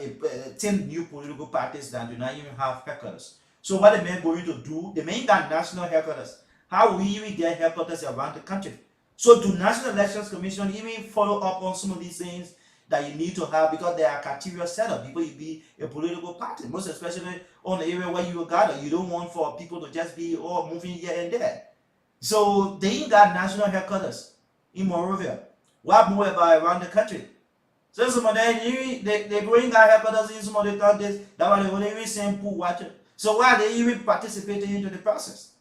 10 new political parties that do not even have headquarters. So what the men going to do? The men got national headquarters. How will you get headquarters around the country? So do National Elections Commission even follow up on some of these things that you need to have, because they are criteria set up before you be a political party, most especially on the area where you gather. You don't want for people to just be all moving here and there. So they ain't got national headquarters in Monrovia. What more about around the country? So some of them, they bring out headquarters in some of the countries. That's why they only even send pool water. So why are they even participating into the process?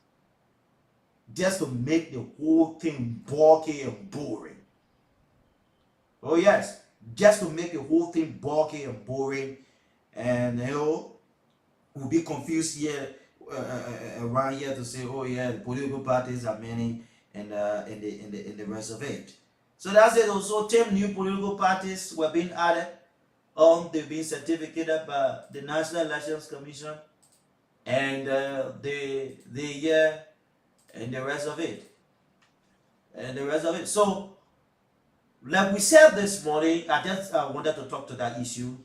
Just to make the whole thing bulky and boring. Oh yes, just to make the whole thing bulky and boring, and we'll be confused here. around here to say, oh yeah, the political parties are many, and the rest of it. So that's it. Also, 10 new political parties were being added. They've been certificated by the National Elections Commission, and the year and the rest of it, So, like we said this morning, I just wanted to talk to that issue.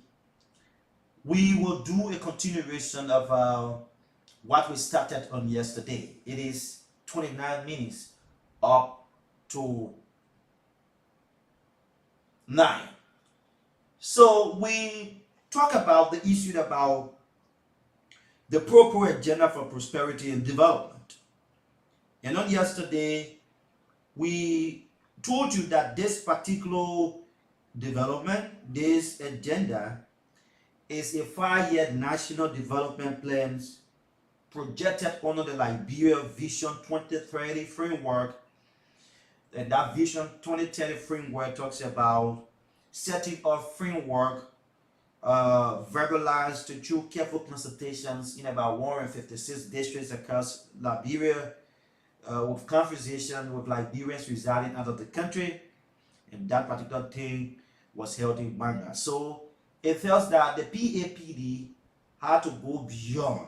We will do a continuation of what we started on yesterday. It is 29 minutes up to 9. So we talk about the issue about the proper agenda for prosperity and development. And on yesterday, we told you that this particular development, this agenda, is a 5-year national development plans projected under the Liberia Vision 2030 framework. And that Vision 2030 framework talks about setting up framework verbalized through careful consultations in about 156 districts across Liberia, with conversation with Liberians residing out of the country, and that particular thing was held in Manga. So it feels that the PAPD had to go beyond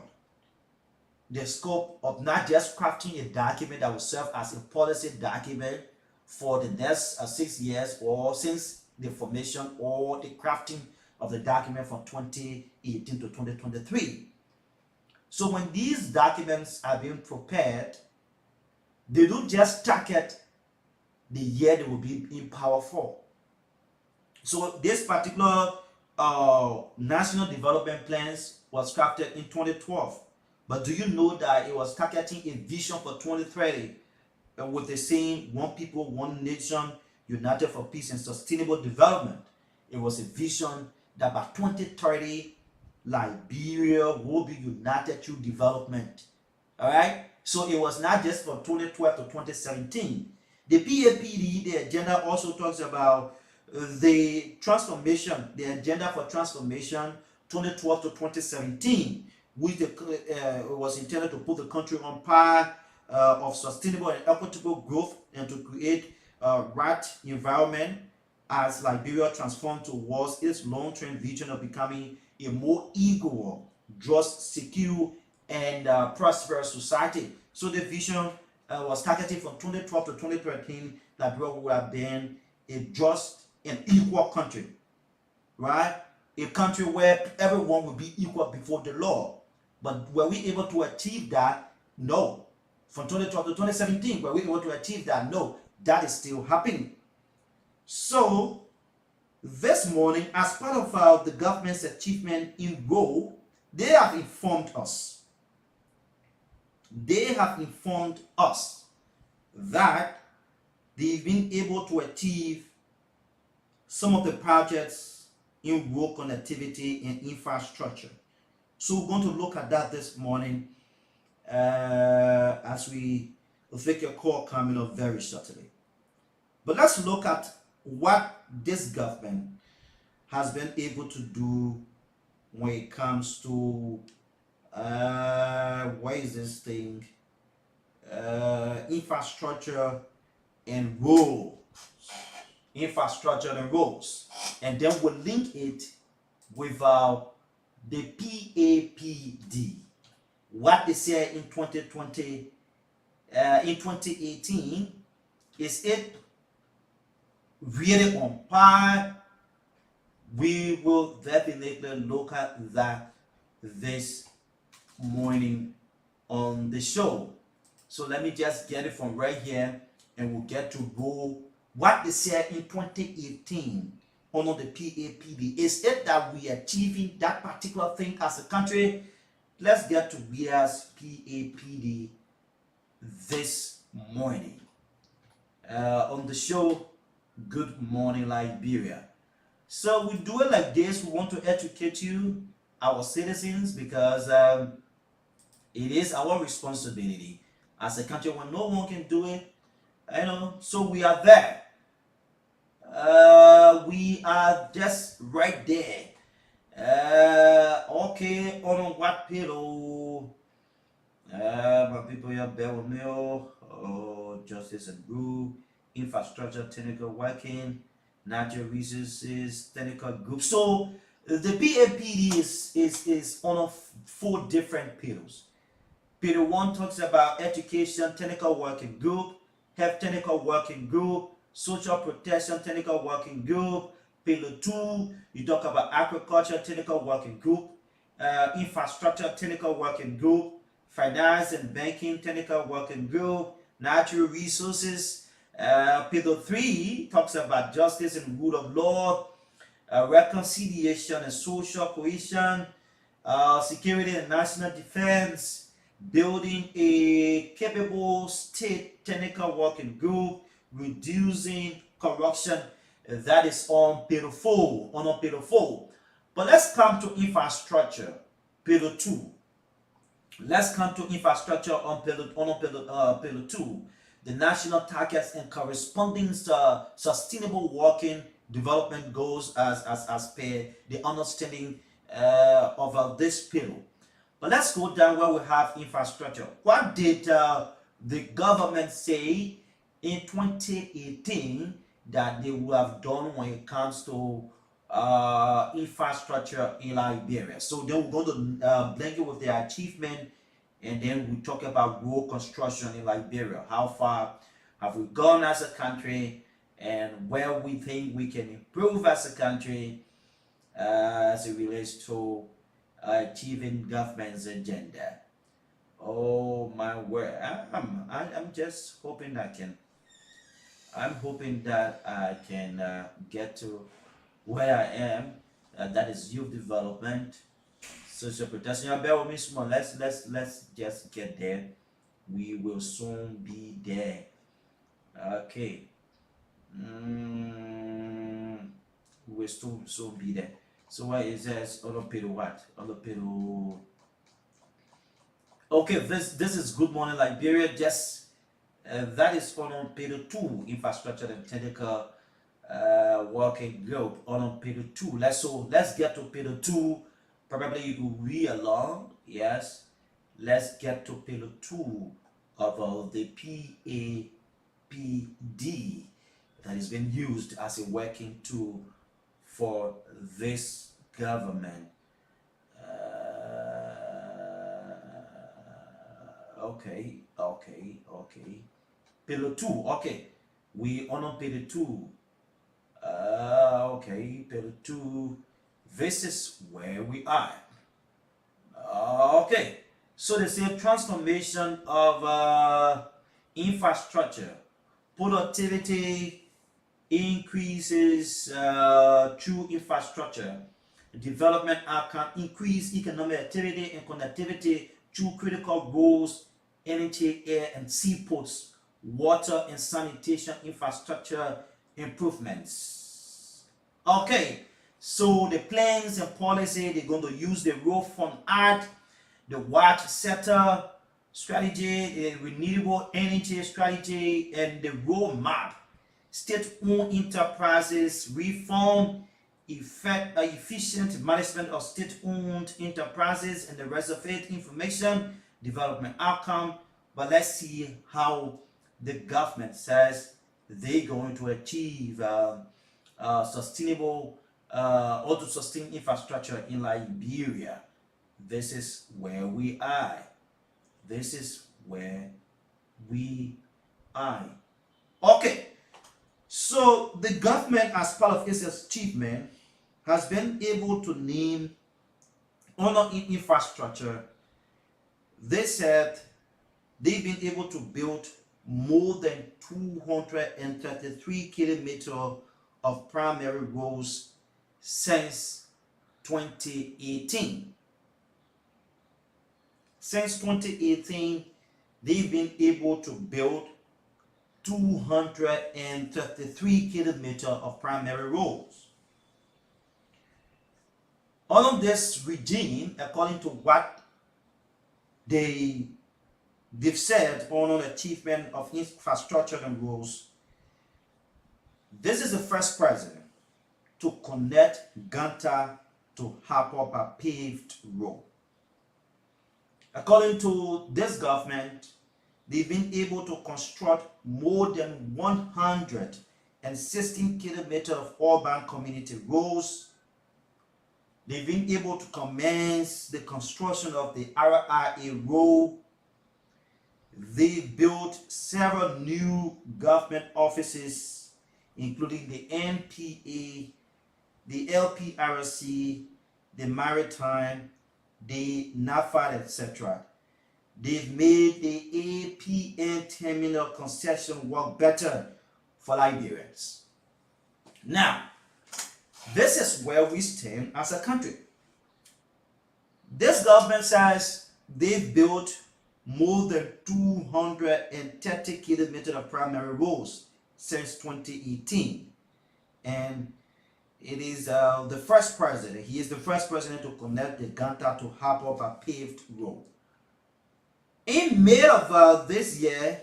the scope of not just crafting a document that will serve as a policy document for the next 6 years, or since the formation or the crafting of the document from 2018 to 2023. So when these documents are being prepared, they don't just target the year they will be in power for. So this particular national development plans was crafted in 2012. But do you know that it was targeting a vision for 2030 with the saying one people, one nation, united for peace and sustainable development? It was a vision that by 2030, Liberia will be united through development. All right? So it was not just from 2012 to 2017. The PAPD, the agenda also talks about the transformation, the agenda for transformation 2012 to 2017, which was intended to put the country on par of sustainable and equitable growth, and to create a right environment as Liberia transformed towards its long-term vision of becoming a more equal, just, secure, and prosperous society. So the vision was targeted from 2012 to 2013 that Liberia would have been a just and equal country, right? A country where everyone will be equal before the law. But were we able to achieve that? No. From 2012 to 2017, were we able to achieve that? No. That is still happening. So, this morning, as part of the government's achievement in VOL, they have informed us. They have informed us that they've been able to achieve some of the projects in VOL connectivity and infrastructure. So we're going to look at that this morning as we take a call coming up very shortly. But let's look at what this government has been able to do when it comes to what is this thing? Infrastructure and roads. Infrastructure and roads. And then we'll link it with the PAPD. What they said in 2020, in 2018, is it really on par? We will definitely look at that this morning on the show. So let me just get it from right here, and we'll get to go what they said in 2018 under the PAPD. Is it that we are achieving that particular thing as a country? Let's get to Bia's PAPD this morning. On the show, Good Morning Liberia. So we do it like this. We want to educate you, our citizens, because it is our responsibility as a country when no one can do it. So we are there. We are just right there. Okay, on what pillow? My people here, bear with me. Justice and Group, Infrastructure, Technical Working, Natural Resources, Technical Group. So the BAPD is on of four different pillars. Pillar 1 talks about education, technical working group, health technical working group, social protection technical working group. Pillar 2, you talk about agriculture technical working group, infrastructure technical working group, finance and banking technical working group, natural resources. Pillar 3 talks about justice and rule of law, reconciliation and social cohesion, security and national defense, building a capable state technical working group, reducing corruption. That is on pillar 4. On pillar 4. But let's come to infrastructure, pillar 2. Let's come to infrastructure on pillar 2. The national targets and corresponding sustainable working development goals as per the understanding of this pillar. But let's go down where we have infrastructure. What did the government say in 2018 that they would have done when it comes to infrastructure in Liberia? So then we're going to blanket with their achievement, and then we talk about road construction in Liberia. How far have we gone as a country, and where we think we can improve as a country as it relates to achieving government's agenda. Oh my word! I'm just hoping I can. I'm hoping that I can get to where I am. That is youth development, social protection. Bear with me small. Let's just get there. We will soon be there. Okay. We will soon be there. So what is this? Olopero what? Olopero. Okay, this is Good Morning Liberia. Just that is on pillar 2, infrastructure and technical working group on pillar 2. Let's get to pillar 2. Probably you will read along. Yes, let's get to pillar 2 of the PAPD that is being used as a working tool for this government. Okay. Pillar 2. Okay, we on pillar 2. Okay, pillar 2. This is where we are. Okay, so they say transformation of infrastructure, productivity increases through infrastructure, development outcome, increase economic activity and connectivity through critical roads, energy, air, and seaports, water and sanitation infrastructure improvements. Okay, so the plans and policy, they're going to use the Road Fund Act, the watch sector strategy, the renewable energy strategy, and the roadmap, state-owned enterprises reform, efficient management of state-owned enterprises, and the rest of it, information development outcome. But let's see how the government says they're going to achieve sustainable or to sustain infrastructure in Liberia. This is where we are. This is where we are. Okay, so the government, as part of its achievement, has been able to name on infrastructure. They said they've been able to build more than 233 kilometers of primary roads since 2018. Since 2018, they've been able to build 233 kilometers of primary roads. All of this regime, according to what they've said on an achievement of infrastructure and roads, this is the first president to connect Ganta to Harper by paved road. According to this government, they've been able to construct more than 116 kilometers of urban community roads. They've been able to commence the construction of the RIA road. They built several new government offices, including the NPA, the LPRC, the Maritime, the NAFAD, etc. They've made the APN terminal concession work better for Liberians. Now, this is where we stand as a country. This government says they've built more than 230 kilometers of primary roads since 2018. And it is the first president. He is the first president to connect the Ganta to Harpop, a paved road. In May of this year,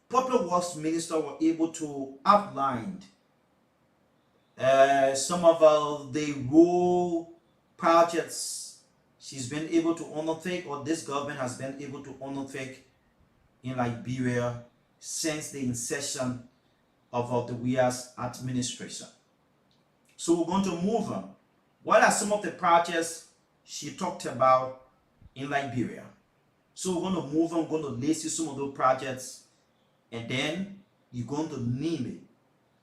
Public Works Minister were able to outline some of the road projects she's been able to undertake, or this government has been able to undertake in Liberia since the inception of the WIA's administration. So we're going to move on. What are some of the projects she talked about in Liberia? So we're going to move on, going to list you some of those projects, and then you're going to name it.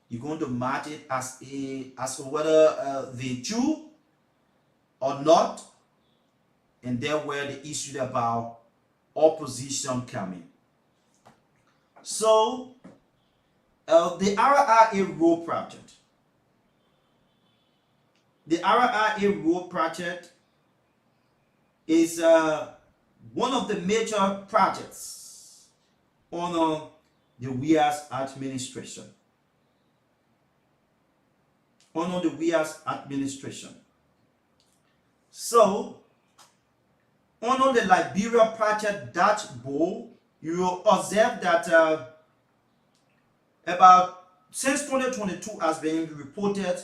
You're going to mark it as whether they true or not, and then where the issue about opposition coming. So the RIA road project. The RIA road project is one of the major projects on the WIA's administration. Under the WIA's administration. So, under the Liberia project dashboard, you will observe that about since 2022 has been reported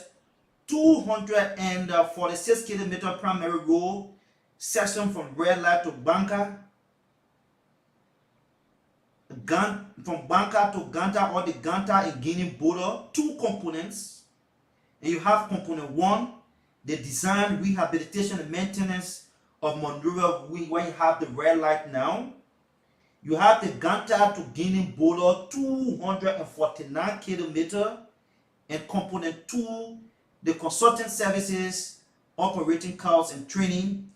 246 kilometer primary road section from Red Light to Banka, from Banka to Ganta, or the Ganta and Guinea border, two components. And you have component one, the design, rehabilitation, and maintenance of Monrovia, where you have the red light now. You have the Ganta to Guinea border, 249 kilometer, and component two, the consulting services, operating costs, and training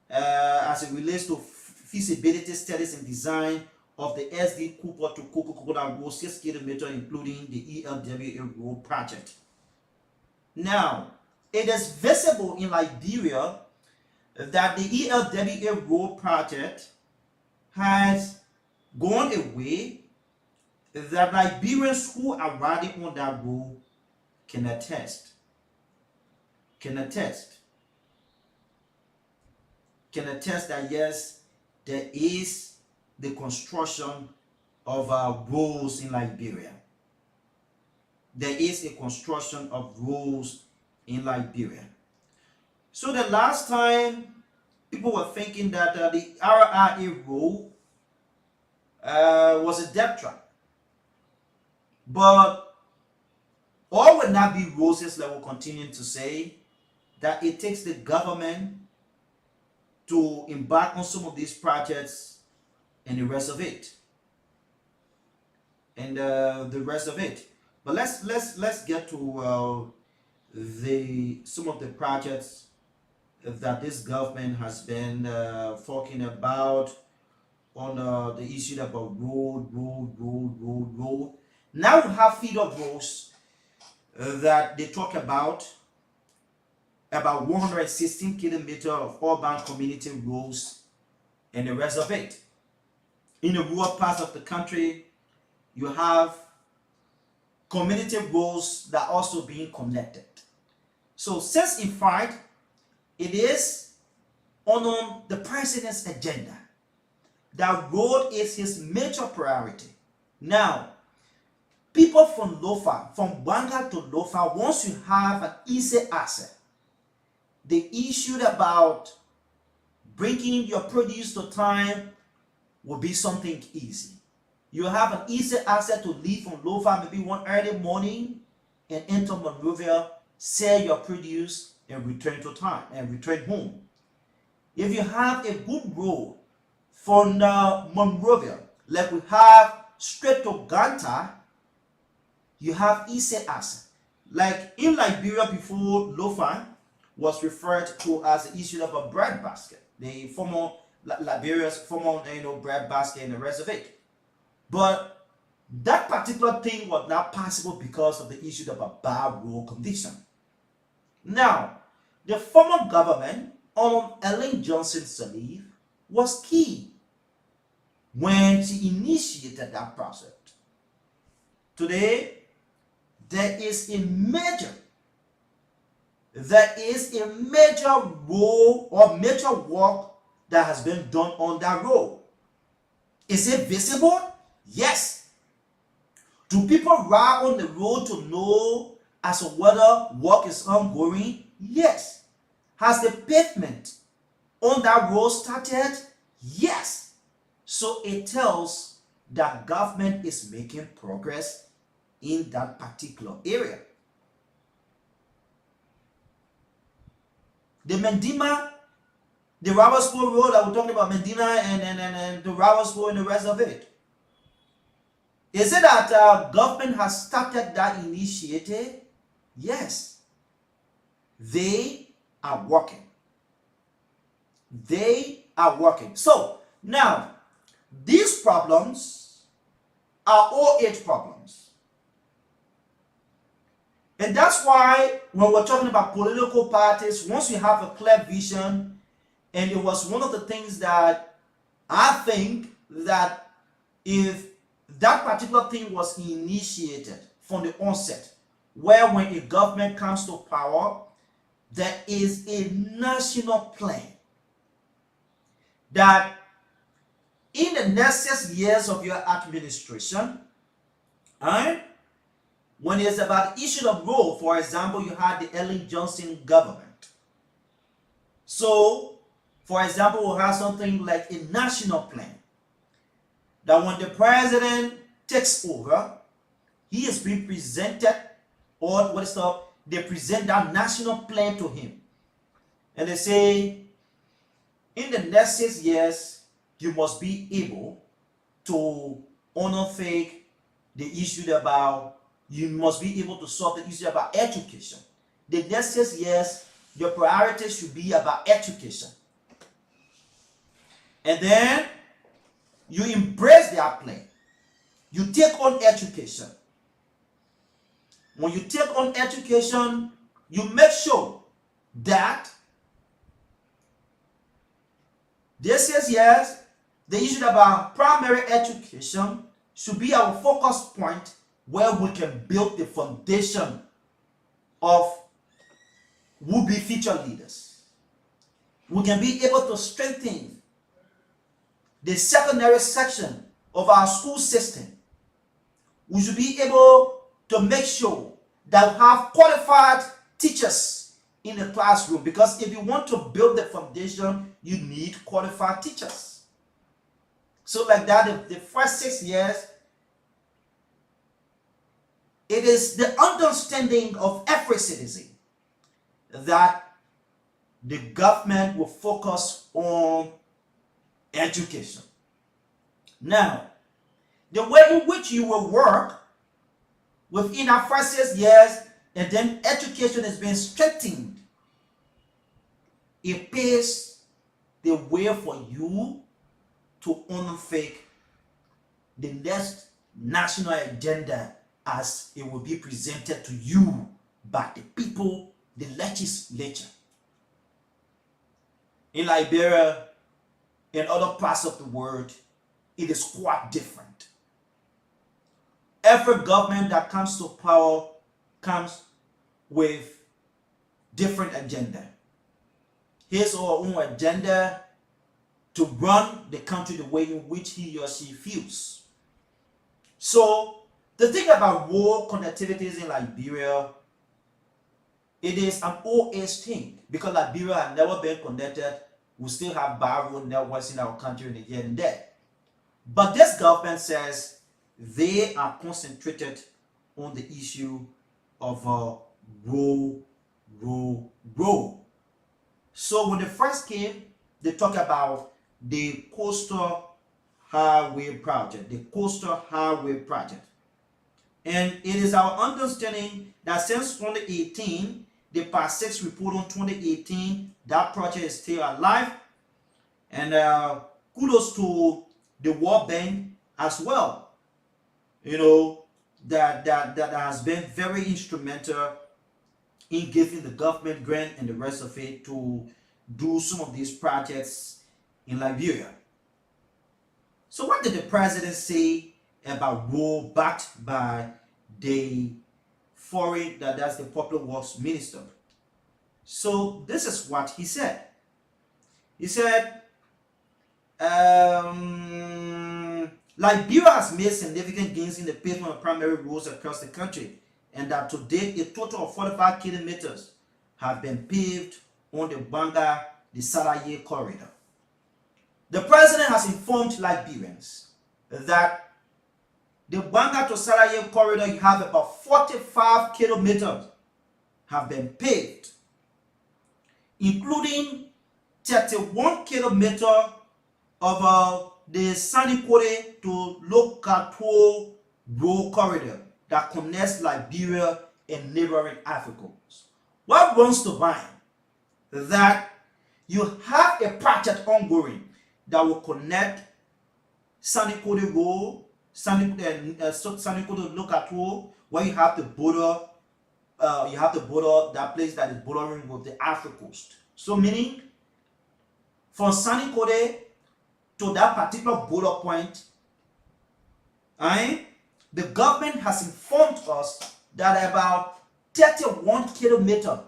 as it relates to feasibility studies and design of the SD Cooper to Coca-Cola road, 6 kilometer, including the ELWA road project. Now, it is visible in Liberia that the ELWA road project has gone away, that Liberians who are riding on that road can attest that yes, there is the construction of roads in Liberia. There is a construction of roads in Liberia. So the last time people were thinking that the RIA road was a death trap. But all will not be roses, like we'll continue to say, that it takes the government to embark on some of these projects and the rest of it. But let's get to some of the projects that this government has been talking about on the issue about road. Now we have feeder roads that they talk about 116 kilometers of urban community roads and the rest of it. In the rural parts of the country, you have community roads that are also being connected. So since in fact it is on the president's agenda, that road is his major priority. Now, people from Lofa, from Banga to Lofa, once you have an easy access, they issued about bringing your produce to time will be something easy. You have an easy access to leave from Lofa maybe one early morning and enter Monrovia, sell your produce and return to time and return home. If you have a good road from Monrovia, like we have straight to Ganta, you have easy access. Like in Liberia before Lofa was referred to as the issue of a bread basket. The former Liberia's former bread basket and the rest of it. But that particular thing was not possible because of the issue of a bad road condition. Now, the former government on Ellen Johnson Sirleaf was key when she initiated that process. Today, there is a major role or major work that has been done on that road. Is it visible? Yes. Do people ride on the road to know as to whether work is ongoing? Yes. Has the pavement on that road started? Yes. So it tells that government is making progress in that particular area. The Mendima, the Rawasko Road that we're talking about, Mendina and the Rawasko and the rest of it. Is it that government has started that initiative? Yes. They are working. They are working. So, now, these problems are OH problems. And that's why when we're talking about political parties, once you have a clear vision, and it was one of the things that I think that if that particular thing was initiated from the onset, where when a government comes to power, there is a national plan that in the next 6 years of your administration, when it's about the issue of road, for example, you had the Ellen Johnson government. So, for example, we'll have something like a national plan that when the president takes over, he is being presented, or what is called, they present that national plan to him. And they say, in the next 6 years, you must be able to undertake the issue about, you must be able to solve the issue about education. The next 6 years, your priorities should be about education. And then you embrace that plan. You take on education. When you take on education, you make sure that this 6 years, the issue about primary education should be our focus point where we can build the foundation of would-be future leaders. We can be able to strengthen the secondary section of our school system. We should be able to make sure that we have qualified teachers in the classroom, because if you want to build the foundation, you need qualified teachers. So like that, the first 6 years, it is the understanding of every citizen that the government will focus on education. Now, the way in which you will work within our first 6 years, and then education is being strengthened, it paves the way for you to undertake the next national agenda as it will be presented to you by the people, the legislature. In Liberia and other parts of the world, it is quite different. Every government that comes to power comes with different agenda. His or her own agenda to run the country the way in which he or she feels. So, the thing about road connectivities in Liberia, it is an OS thing, because Liberia has never been connected we still have bad road networks in our country and here and there. But this government says they are concentrated on the issue of road. So when they first came, they talked about the coastal highway project, and it is our understanding that since 2018, the Part 6 report on 2018, that project is still alive. And kudos to the World Bank as well. You know, that has been very instrumental in giving the government grant and the rest of it to do some of these projects in Liberia. So what did the president say about road backed by the foreign, that's the public works minister? So this is what he said. He said, Liberia has made significant gains in the pavement of primary roads across the country, and that to date a total of 45 kilometers have been paved on the Banga-the Salaye corridor. The president has informed Liberians that the Banga to Salaye corridor, you have about 45 kilometers have been paved, including 31 kilometers of the Sanikore to Lokato road corridor that connects Liberia and neighboring Africa. What runs to mind that you have a project ongoing that will connect Sanikore Road, Sanikore to Lokato, where you have the border, that place that is bordering with the Africa coast. So meaning from Sanikore to that particular border point, the government has informed us that about 31 kilometers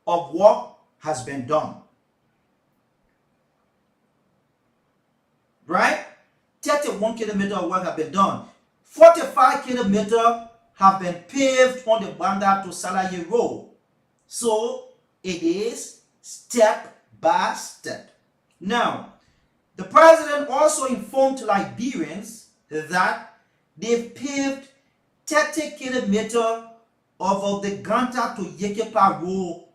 of work has been done. Right? 31 kilometers of work have been done. 45 kilometers have been paved on the Banda to Salaye Road. So it is step by step. Now, the president also informed Liberians that they paved 30 kilometers of the Ganta to Yekepa Road.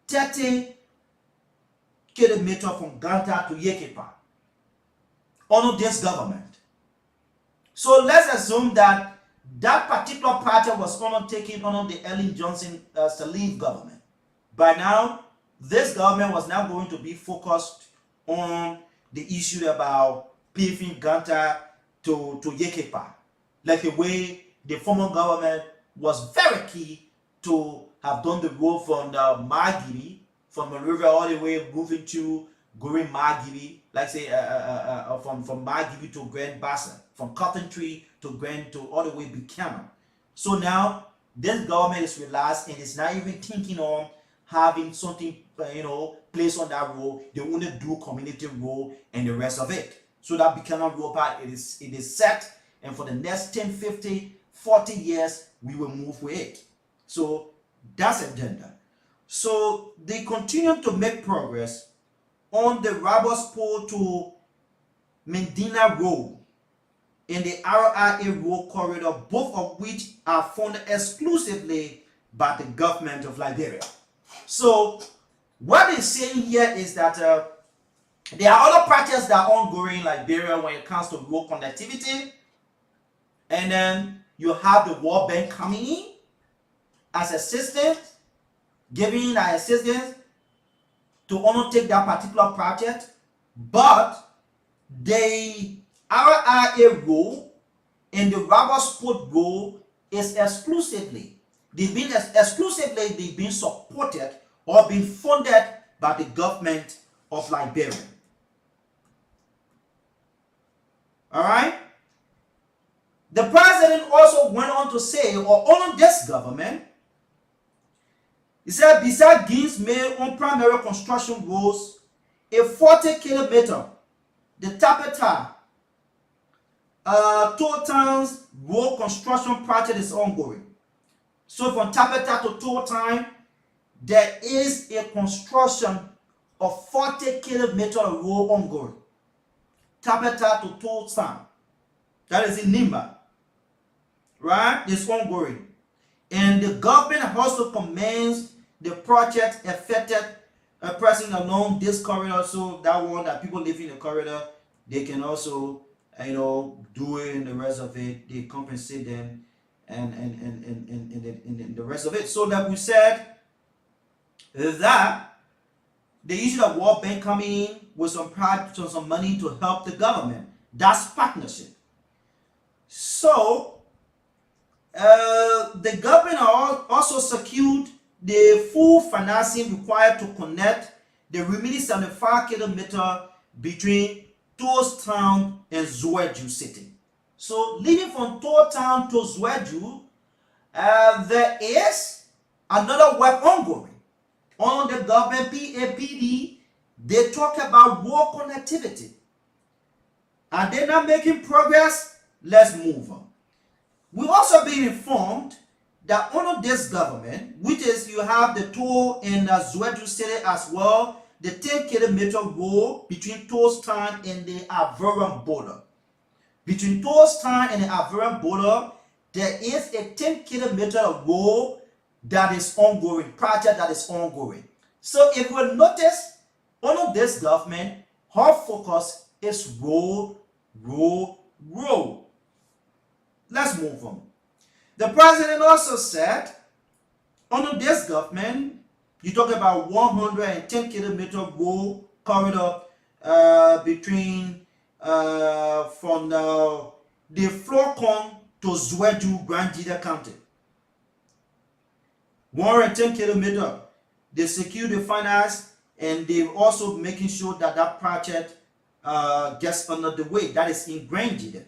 30 kilometers from Ganta to Yekepa under this government. So let's assume that that particular project was undertaken under the Ellen Johnson Sirleaf government. By now, this government was now going to be focused on the issue about paving Ganta to Yekepa, like the way the former government was very key to have done the road from Margiri, from the river all the way moving to going Margiri, like say from Margiri to Grand Bassa, from Cotton Tree to Grand to all the way Buchanan. So now this government is relaxed and is not even thinking on having something placed on that road. They only do community road and the rest of it. So that Buchanan road part, it is set, and for the next 10, 50, 40 years we will move with it. So that's agenda. So they continue to make progress on the Rabospo to Medina Road in the RIA Road corridor, both of which are funded exclusively by the government of Liberia. So what they're saying here is that there are other projects that are ongoing in Liberia when it comes to road connectivity, and then you have the World Bank coming in as assistance, giving an assistance to undertake that particular project, but the RIA Road and the Rubber Sport Road is exclusively being supported or being funded by the government of Liberia. All right. The president also went on to say, or under this government, he said, besides gains made on primary construction roads, a 40-kilometer, the Tapeta Toll Towns road construction project is ongoing. So from Tapeta to Toll Town, there is a construction of 40-kilometer road ongoing, capital to Town. That is in Nimba, right? It's ongoing. And the government also commenced the project affected a person along this corridor, so that one that people living in the corridor, they can also, do it in the rest of it. They compensate them and the rest of it. So like we said, that the issue of World Bank coming in with some money to help the government. That's partnership. So the government also secured the full financing required to connect the remaining 75 kilometers between Town and Zweju City. So leaving from Town to Zweju, there is another work ongoing. On the government PAPD, they talk about road connectivity. And they're not making progress. Let's move on. We've also been informed that under this government, which is you have the toll in Zweju City as well, the 10-kilometer road between Town and the Ivorian border. Between Town and the Ivorian border, there is a 10-kilometer road that is ongoing, project that is ongoing. So if you notice, under this government, her focus is road. Let's move on. The president also said, under this government, you talk about 110-kilometer road corridor between from the Flocon to Zweju, Grand Jida County. 110 kilometers. They secure the finance, and they're also making sure that that project gets under the way. That is in Grand Jida.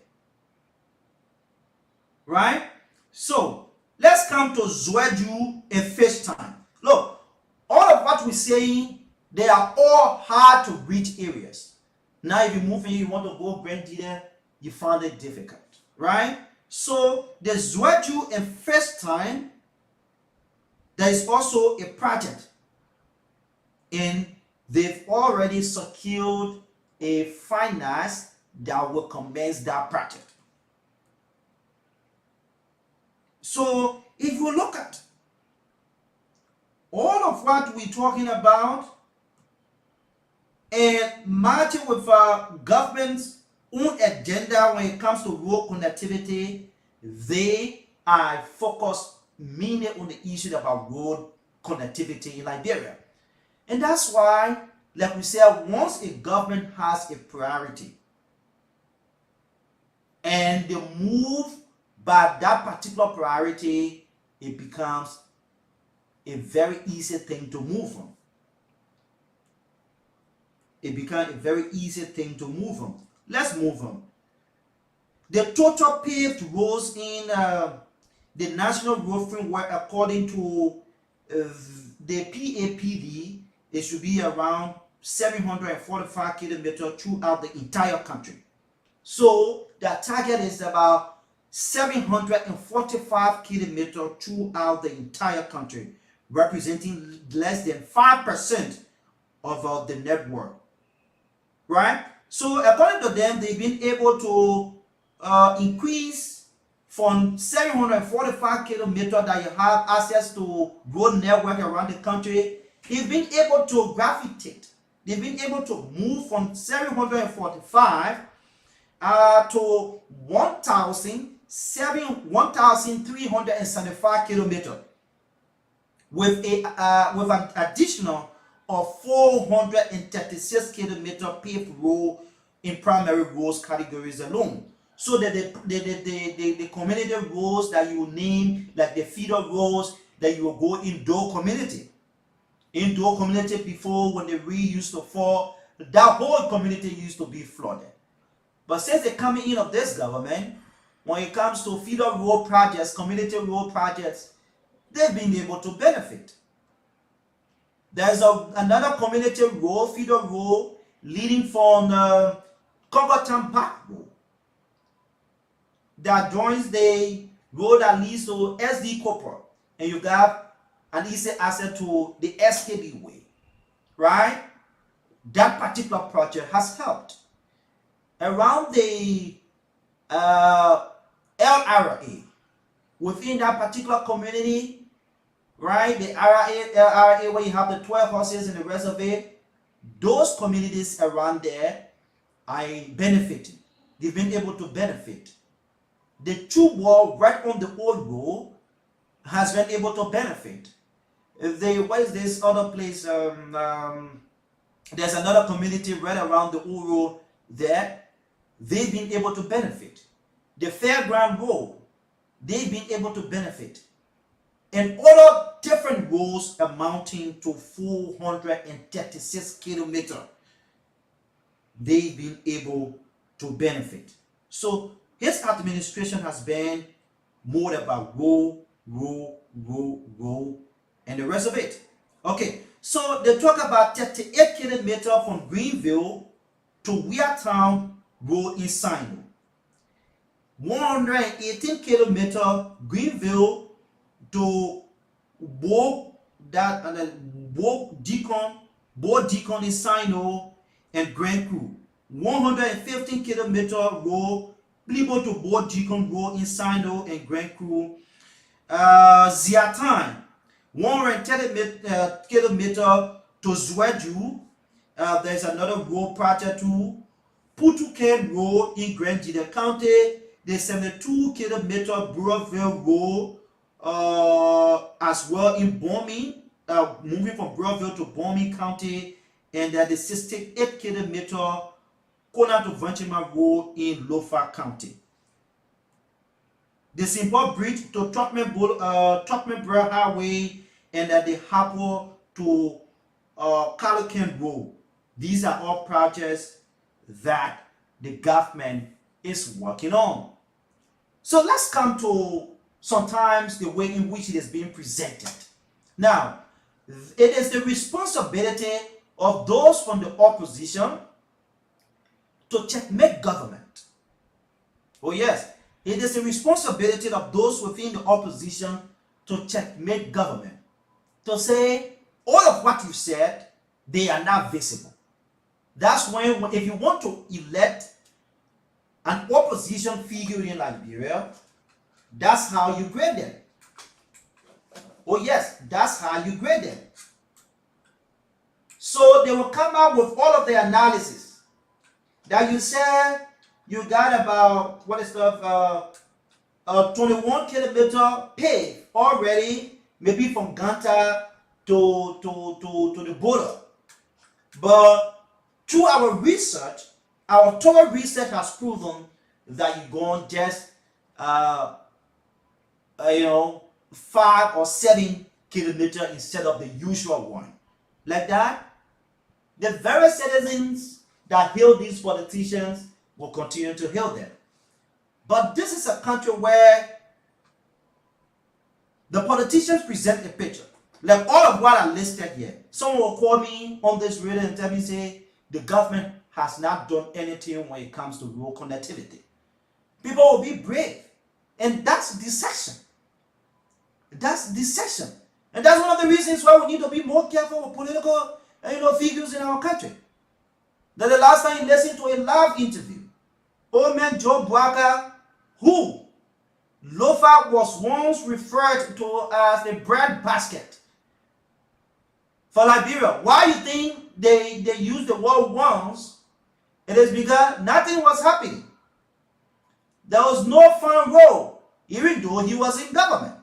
Right? So let's come to Zweju and Fish Time. Look, all of what we're saying, they are all hard to reach areas. Now, if you move in, you want to go Grand Jida, you find it difficult. Right? So the Zweju and Fish Time, there is also a project, and they've already secured a finance that will commence that project. So if you look at all of what we're talking about and matching with government's own agenda when it comes to road connectivity, they are focused mainly on the issue about road connectivity in Liberia. And that's why, like we said, once a government has a priority and they move by that particular priority, it becomes a very easy thing to move on. It becomes a very easy thing to move on. Let's move on. The total paved roads in the National Road Framework, according to the PAPD, it should be around 745 kilometers throughout the entire country. So the target is about 745 kilometers throughout the entire country, representing less than 5% of the network. Right? So according to them, they've been able to increase from 745 kilometers that you have access to road network around the country. They've been able to gravitate. They've been able to move from 745 to 1,375 kilometers with an additional of 436 kilometers paved road in primary roads categories alone. So that the community roads that you name, like the feeder roads that you will go in Doe community. In Doe community before, when the rain used to fall, that whole community used to be flooded. But since the coming in of this government, when it comes to feeder road projects, community road projects, they've been able to benefit. There's another community road, feeder road, leading from Kogotan Park Road that joins the road that leads to SD Copper. And you got an easy access to the SKB way, right? That particular project has helped. Around the LRA, within that particular community, right? The LRA where you have the 12 horses and the rest of it, those communities around there are benefiting. They've been able to benefit. The tube wall right on the old road has been able to benefit. What is this other place? There's another community right around the old road there. They've been able to benefit. The Fairground Road, they've been able to benefit. And other different roads amounting to 436 kilometers, they've been able to benefit. So his administration has been more about road, and the rest of it. Okay, so they talk about 38 kilometers from Greenville to Weirtown Road in Sino. 118 kilometers Greenville to Bo Deacon in Sino and Grand Crew. 115 kilometers road Blibo to Bo Deacon Road in Sino and Grand Crew. Ziatan, 130 kilometers to Zwedu. There's another road project to Putuken Road in Grand Gila County. The 72 kilometer Burrillville Road as well in Bombing, moving from Burrillville to Bombing County, and the 68 kilometer Kona to Vanchima Road in Lofa County. The Simple Bridge to Topman Highway, and the Hapo to Calocan Road. These are all projects that the government is working on. So let's come to sometimes the way in which it is being presented. Now, it is the responsibility of those from the opposition to checkmate government. Oh yes, it is the responsibility of those within the opposition to checkmate government. To say all of what you said, they are not visible. That's when if you want to elect an opposition figure in Liberia, that's how you grade them. Oh yes, that's how you grade them. So they will come out with all of the analysis that you said you got about 21 kilometer paved already, maybe from Ganta to the border. But through our research, our thorough research has proven that you're going just 5 or 7 kilometers instead of the usual one. Like that, the very citizens that hail these politicians will continue to hail them. But this is a country where the politicians present a picture. Like all of what I listed here. Someone will call me on this radio and tell me, say, the government has not done anything when it comes to rural connectivity. People will be brave. And that's deception. That's deception. And that's one of the reasons why we need to be more careful with political figures in our country. That the last time you listened to a live interview, old man Joe Bwaka, who Lofa was once referred to as the bread basket for Liberia. Why you think they used the word once? It is because nothing was happening. There was no farm road, even though he was in government.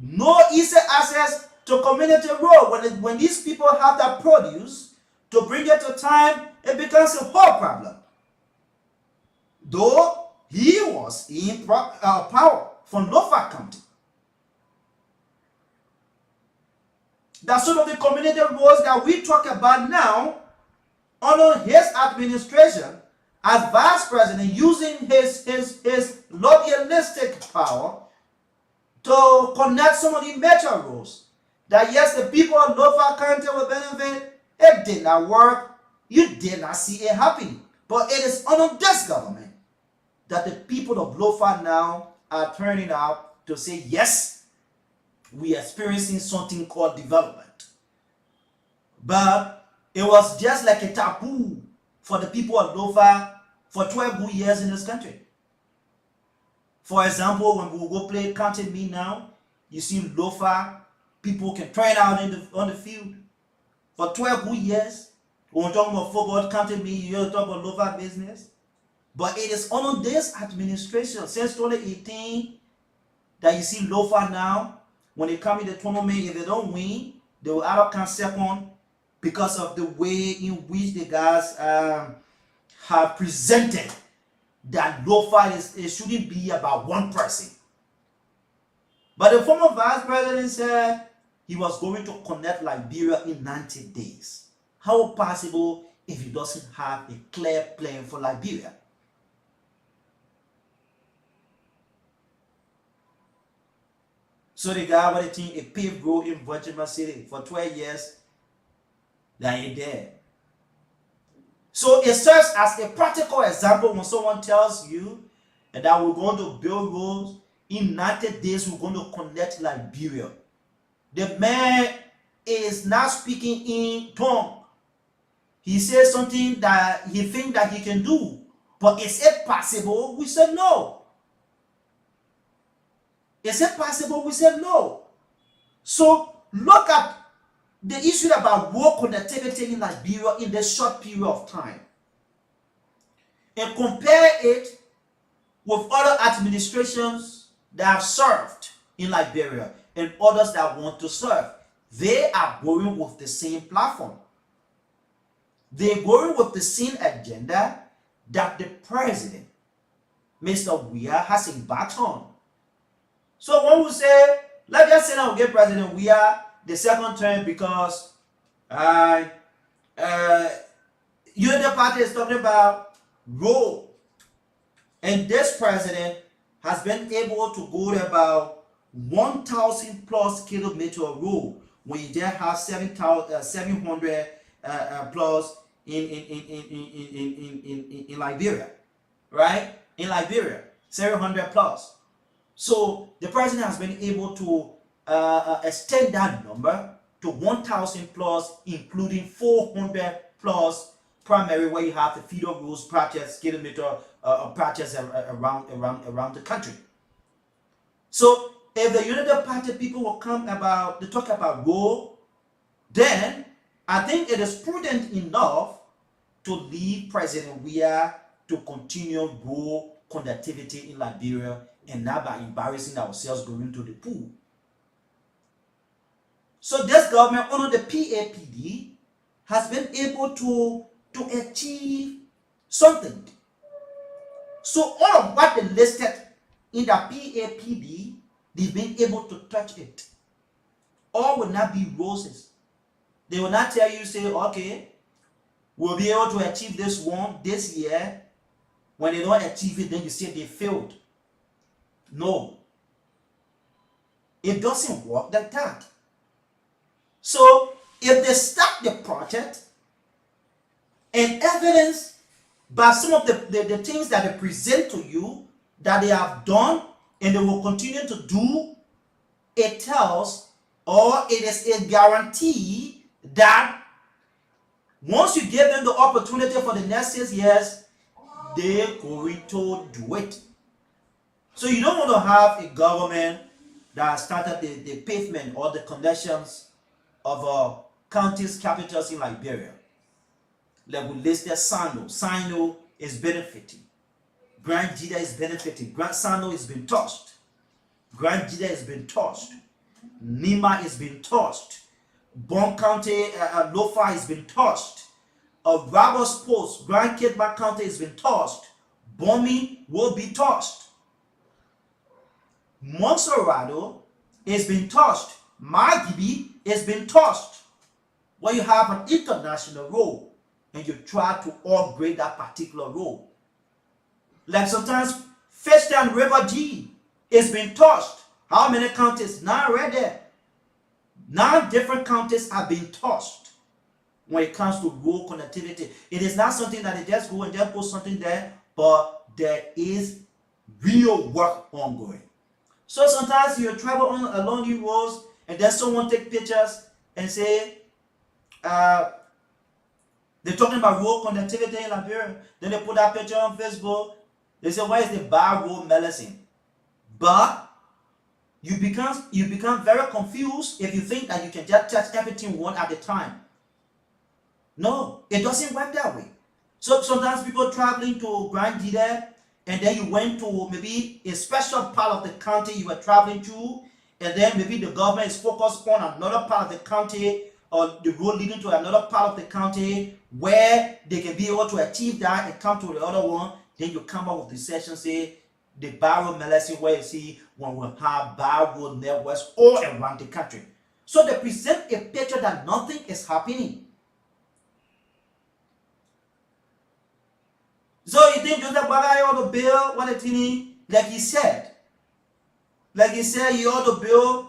No easy access to community road. When these people have that produce, to bring it to time, it becomes a whole problem. Though he was in power from Lofa County. That's sort of the community roads that we talk about now under his administration as vice president, using his lobbyistic power to connect some of the major roads. That yes, the people of Lofa County will benefit. It did not work. You did not see it happening. But it is under this government that the people of Lofa now are turning out to say, yes, we are experiencing something called development. But it was just like a taboo for the people of Lofa for 12 good years in this country. For example, when we go play county meet now, you see Lofa, people can train out on the field for 12 good years. When we're talking about football, county meet, you're talking about Lofa business. But it is under this administration since 2018 that you see Lofa now. When they come in the tournament, if they don't win, they will either come second because of the way in which the guys have presented that Lofa it shouldn't be about one person. But the former vice president said he was going to connect Liberia in 90 days. How possible if he doesn't have a clear plan for Liberia? So the guy with the team, a paved road in Virginia City for 12 years, that ain't there. So it serves as a practical example when someone tells you that we're going to build roads in 90 days, we're going to connect Liberia. The man is not speaking in tongue. He says something that he thinks that he can do, but is it possible? We said no. Is it possible? We said no. So look at the issue about road connectivity in Liberia in this short period of time and compare it with other administrations that have served in Liberia and others that want to serve. They are going with the same platform. They're going with the same agenda that the president, Mr. Weah, has embarked on. So when we say, let's just say now we get President Weah the second term because Unity Party is talking about road, and this president has been able to go to about 1,000 plus kilometer of road when you there have 700 plus in Liberia, right? In Liberia, 700 plus. So the president has been able to extend that number to 1,000 plus, including 400 plus primary, where you have the feeder roads projects, kilometer projects around the country. So if the Unity Party people will come about to talk about road, then I think it is prudent enough to leave President Weah to continue road connectivity in Liberia and not by embarrassing ourselves going to the pool. So this government under the PAPD has been able to achieve something. So all of what they listed in the PAPD, they've been able to touch it. All will not be roses. They will not tell you, say, okay, we'll be able to achieve this one this year. When they don't achieve it, then you say they failed. No. It doesn't work like that. So if they start the project and evidence by some of the things that they present to you that they have done and they will continue to do, it tells or it is a guarantee that once you give them the opportunity for the next 6 years, they're going to do it. So you don't want to have a government that started the pavement or the connections of counties, capitals in Liberia. Like we listed Sano. Sino is benefiting. Grand Jida is benefiting. Grand Sano is being touched. Grand Jida is being touched. Nima is being touched. Bon County, Lofa is being touched. Rabos Post, Grand Kidman County is being touched. Bombing will be touched. Monserrado is being touched. Magibi is being touched. When you have an international road and you try to upgrade that particular road, like sometimes Fishtown River G is being touched. How many counties? 9 right there. 9 different counties are being touched when it comes to road connectivity. It is not something that they just go and just put something there, but there is real work ongoing. So sometimes you travel along the roads and then someone take pictures and say, they're talking about road connectivity in Liberia. Then they put that picture on Facebook. They say, why is the bad road medicine? But you become very confused if you think that you can just touch everything one at a time. No, it doesn't work that way. So sometimes people traveling to Grand Gide, and then you went to maybe a special part of the county you were traveling to, and then maybe the government is focused on another part of the county or the road leading to another part of the county where they can be able to achieve that and come to the other one. Then you come up with the session, say the barrel medicine, where you see when we have barrel networks all around the country. So they present a picture that nothing is happening. So you think Joseph Bagay ought to build what a thing, like he said, he ought to build,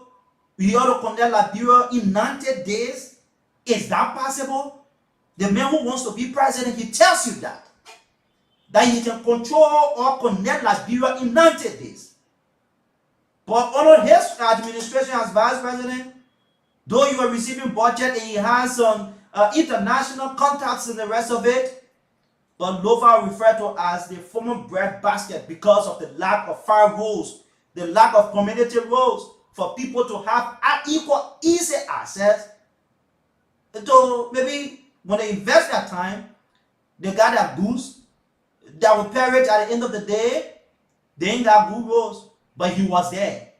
he ought to connect Liberia in 90 days? Is that possible? The man who wants to be president, he tells you that he can control or connect Liberia in 90 days. But under his administration as vice president, though you are receiving budget and he has some international contacts and the rest of it, but Lova referred to as the former breadbasket because of the lack of fair rules, the lack of community rules for people to have equal, easy access to maybe when they invest their time, they got their goods that will perish at the end of the day. They ain't got good rules, but he was there.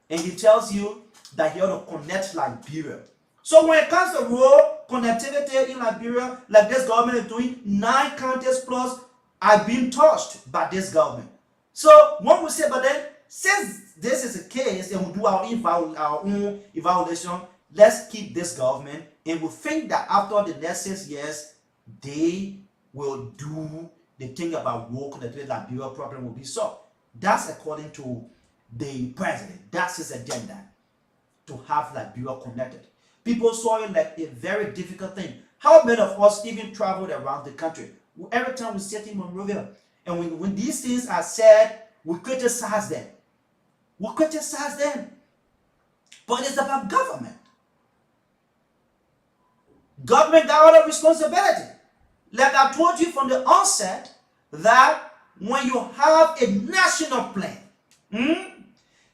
And he tells you that he ought to connect Liberia. So when it comes to road connectivity in Liberia, like this government is doing, 9 counties plus are being touched by this government. So what we say, but then, since this is the case and we do our own evaluation, let's keep this government, and we think that after the next 6 years, they will do the thing about road connectivity. Liberia problem will be solved. That's according to the president. That's his agenda, to have Liberia connected. People saw it like a very difficult thing. How many of us even traveled around the country? Every time we sit in Monrovia, and when these things are said, we criticize them. We criticize them. But it's about government. Government got all the responsibility. Like I told you from the onset, that when you have a national plan,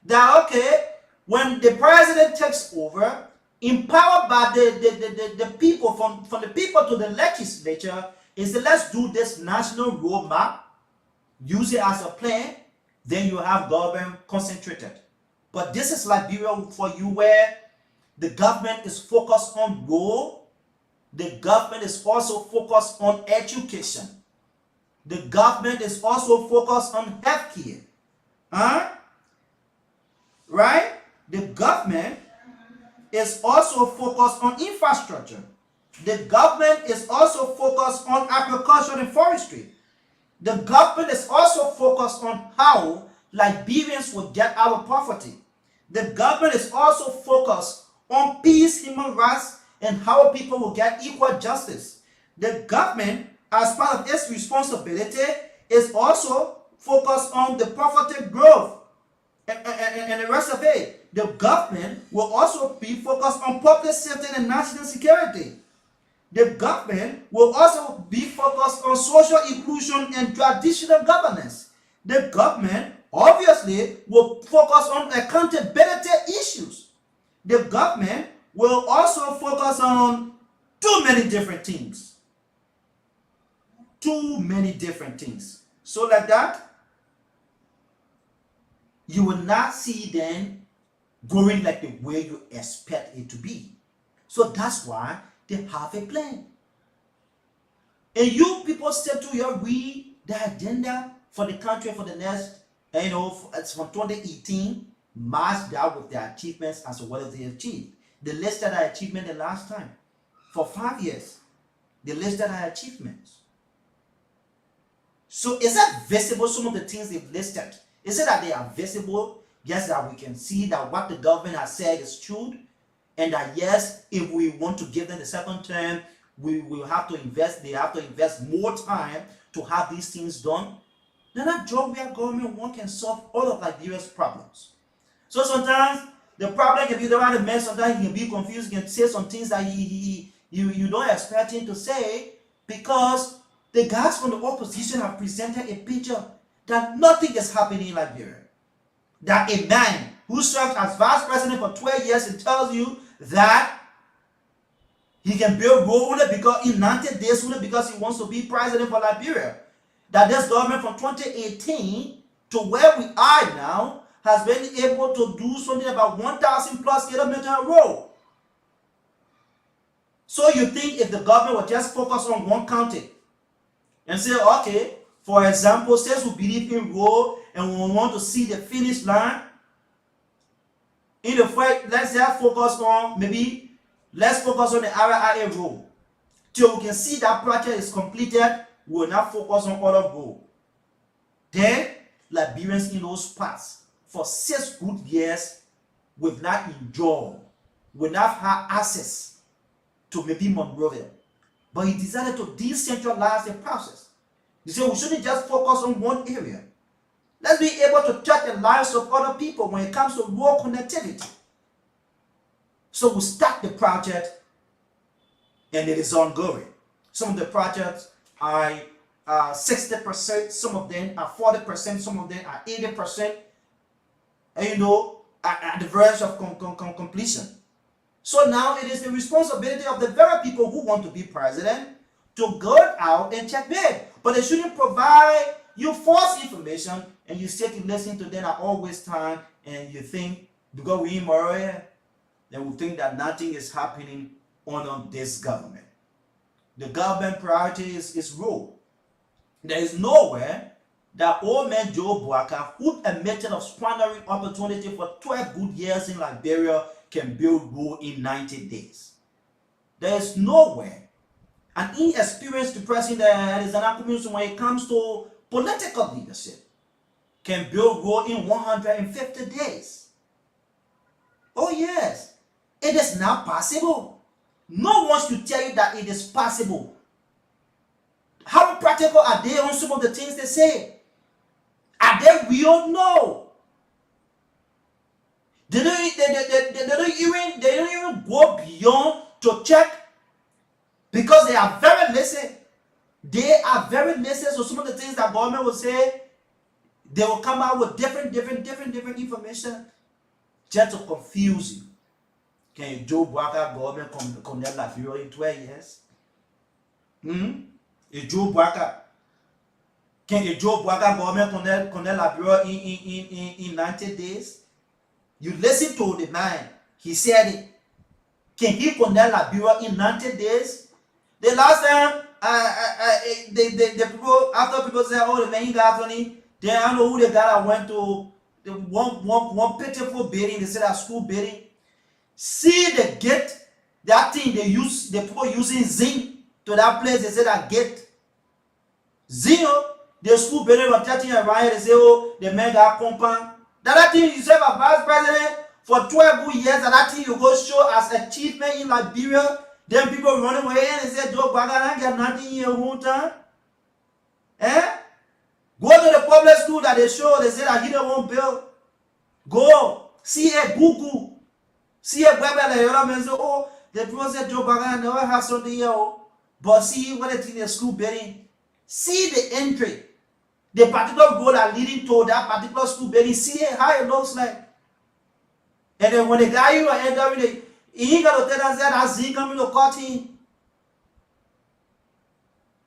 that okay, when the president takes over, empowered by the people, from the people to the legislature, is that let's do this national roadmap, use it as a plan, then you have government concentrated. But this is Liberia for you, where the government is focused on road, the government is also focused on education, the government is also focused on healthcare. Right? The government is also focused on infrastructure. The government is also focused on agriculture and forestry. The government is also focused on how Liberians will get out of poverty. The government is also focused on peace, human rights, and how people will get equal justice. The government, as part of its responsibility, is also focused on the poverty growth and the rest of it. The government will also be focused on public safety and national security. The government will also be focused on social inclusion and traditional governance. The government obviously will focus on accountability issues. The government will also focus on too many different things. Too many different things. So like that, you will not see them going like the way you expect it to be. So that's why they have a plan. And you people step to your read the agenda for the country for the next, it's from 2018, matched out with their achievements as well as they achieved. They listed their achievement the last time. For 5 years, they listed their achievements. So is that visible, some of the things they've listed? Is it that they are visible? Yes, that we can see that what the government has said is true, and that yes, if we want to give them the second term, we will have to invest, they have to invest more time to have these things done. Then that job where government one can solve all of Liberia's problems. So sometimes the problem can be the right man. Sometimes he can be confused. He can say some things that you don't expect him to say, because the guys from the opposition have presented a picture that nothing is happening in Liberia. That a man who served as vice president for 12 years and tells you that he can build road because in 90 days because he wants to be president for Liberia. That this government from 2018 to where we are now has been able to do something about 1,000 plus kilometers of road. So you think if the government would just focus on one county and say, okay, for example, since we believe in road and we want to see the finish line, in the fight, let's just focus on let's focus on the RIA road. Till we can see that project is completed, we will not focus on other road. Then Liberians in those parts for 6 good years will not enjoy, will not have access to maybe Monrovia. But he decided to decentralize the process. He said we shouldn't just focus on one area. Let's be able to touch the lives of other people when it comes to road connectivity. So we start the project and it is ongoing. Some of the projects are 60%, some of them are 40%, some of them are 80%, and at the verge of completion. So now it is the responsibility of the very people who want to be president to go out and check bid. But they shouldn't provide you false information and you still keep listening to them at always time, and you think because we in Monrovia, then we think that nothing is happening on this government. The government priority is rule. There is nowhere that old man Joe Boaka, who admitted of squandering opportunity for 12 good years in Liberia, can build road in 90 days. There is nowhere an inexperienced president that is an accumulation when it comes to political leadership can build road in 150 days. Oh yes, it is not possible. No one should tell you that it is possible. How practical are they on some of the things they say? Are they real? No. They don't even go beyond to check, because they are very lazy. They are very lazy. So some of the things that government will say, they will come out with different information just to confuse you. Can Joe Boaka government connect Liberia in 12 years? Can a Joe Boaka government connect Liberia in 90 days? You listen to the man. He said it. Can he connect Liberia in 90 days? The last time, the people, after people say, oh, the man he got money, then I don't know who the guy that went to the one pitiful building. They said that school building. See the gate, that thing they use, the people using zinc to that place. They said that gate. Zinc, the school building was chatting around here. They say, oh, the man got compound. That thing you serve as vice president for 12 good years, and that thing you go show as achievement in Liberia. Then people running away and they say, Joe Bagana get nothing in your hometown. Go to the public school that they show, they say that he don't want build. Go. See a Google. See a Bible that the other man say, oh, the people say Joe Bagana never have something here. But see what it's in the school building. See the entry. The particular road that leading to that particular school building. See how it looks like. And then when the guy you are entering, he ain't got to tell us that he coming to cut him.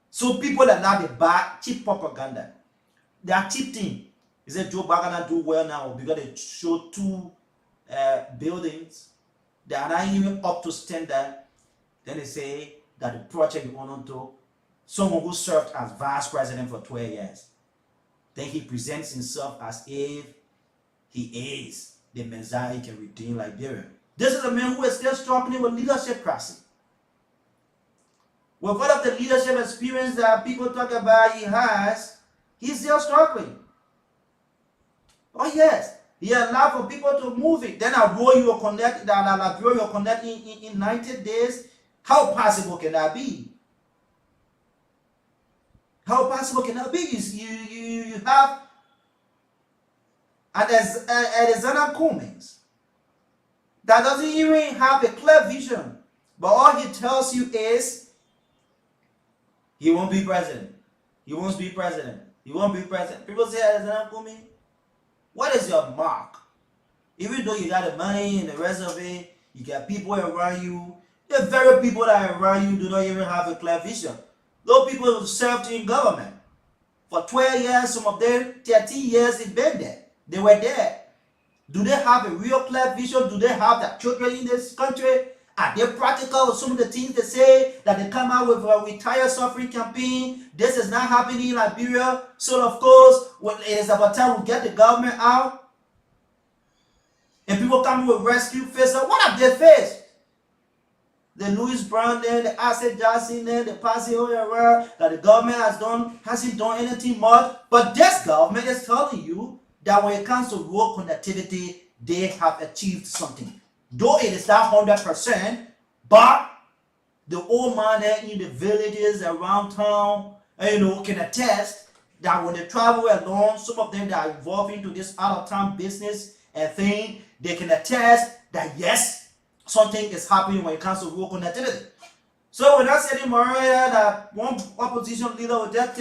So people that now they buy cheap propaganda. They are cheap thing. He said Joe Bagana do well now because they show 2 buildings. They are not even up to standard. Then they say that the project you want to someone who served as vice president for 12 years. Then he presents himself as if he is the Messiah he can redeem Liberia. This is a man who is still struggling with leadership crisis. With all of the leadership experience that people talk about he has, he's still struggling. Oh yes, he allowed for people to move it. Then a road you will connect, that Liberia will connect in 90 days. How possible can that be? How possible can that be? You have And there's Alexander Cummings that doesn't even have a clear vision, but all he tells you is he won't be president. He won't be president. He won't be president. People say, Alexander Cummings, what is your mark? Even though you got the money and the rest of it, you got people around you. The very people that are around you do not even have a clear vision. Those people who served in government for 12 years, some of them 13 years, they've been there. They were there. Do they have a real clear vision? Do they have their children in this country? Are they practical with some of the things they say that they come out with a retire suffering campaign? This is not happening in Liberia. So of course, when it is about time we get the government out, and people come with rescue face. What have they faced? The Louis Brown there, the Asset Johnson there, the passing over that the government hasn't done anything much. But this government is telling you that when it comes to road connectivity, they have achieved something. Though it is not 100%, but the old man there in the villages around town, can attest that when they travel along, some of them that are involved into this out-of-town business and thing, they can attest that yes, something is happening when it comes to road connectivity. So when I said in Maria that one opposition leader would just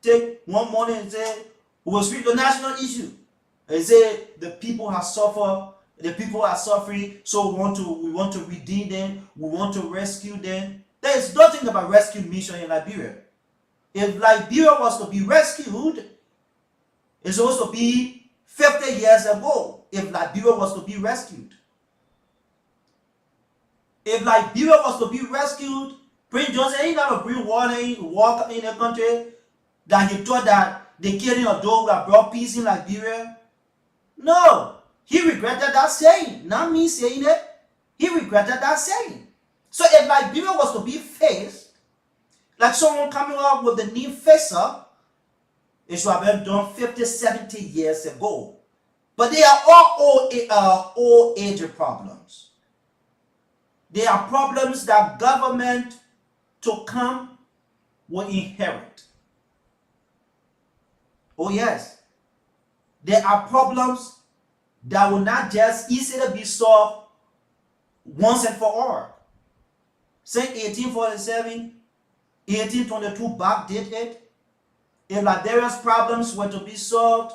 take one morning and say, we will speak the national issue. They say the people have suffered, the people are suffering, so we want to redeem them, we want to rescue them. There is nothing about rescue mission in Liberia. If Liberia was to be rescued, it's supposed to be 50 years ago. If Liberia was to be rescued. If Liberia was to be rescued, Prince Johnson ain't gonna bring water in the country that he thought that the killing of those that brought peace in Liberia. No, he regretted that saying. Not me saying it. He regretted that saying. So if Liberia was to be faced, like someone coming up with the new face up, it should have been done 50, 70 years ago. But they are all old age problems. They are problems that government to come will inherit. Oh yes. There are problems that will not just easily be solved once and for all. Since 1847, 1822 backdate it. If Liberia's problems were to be solved,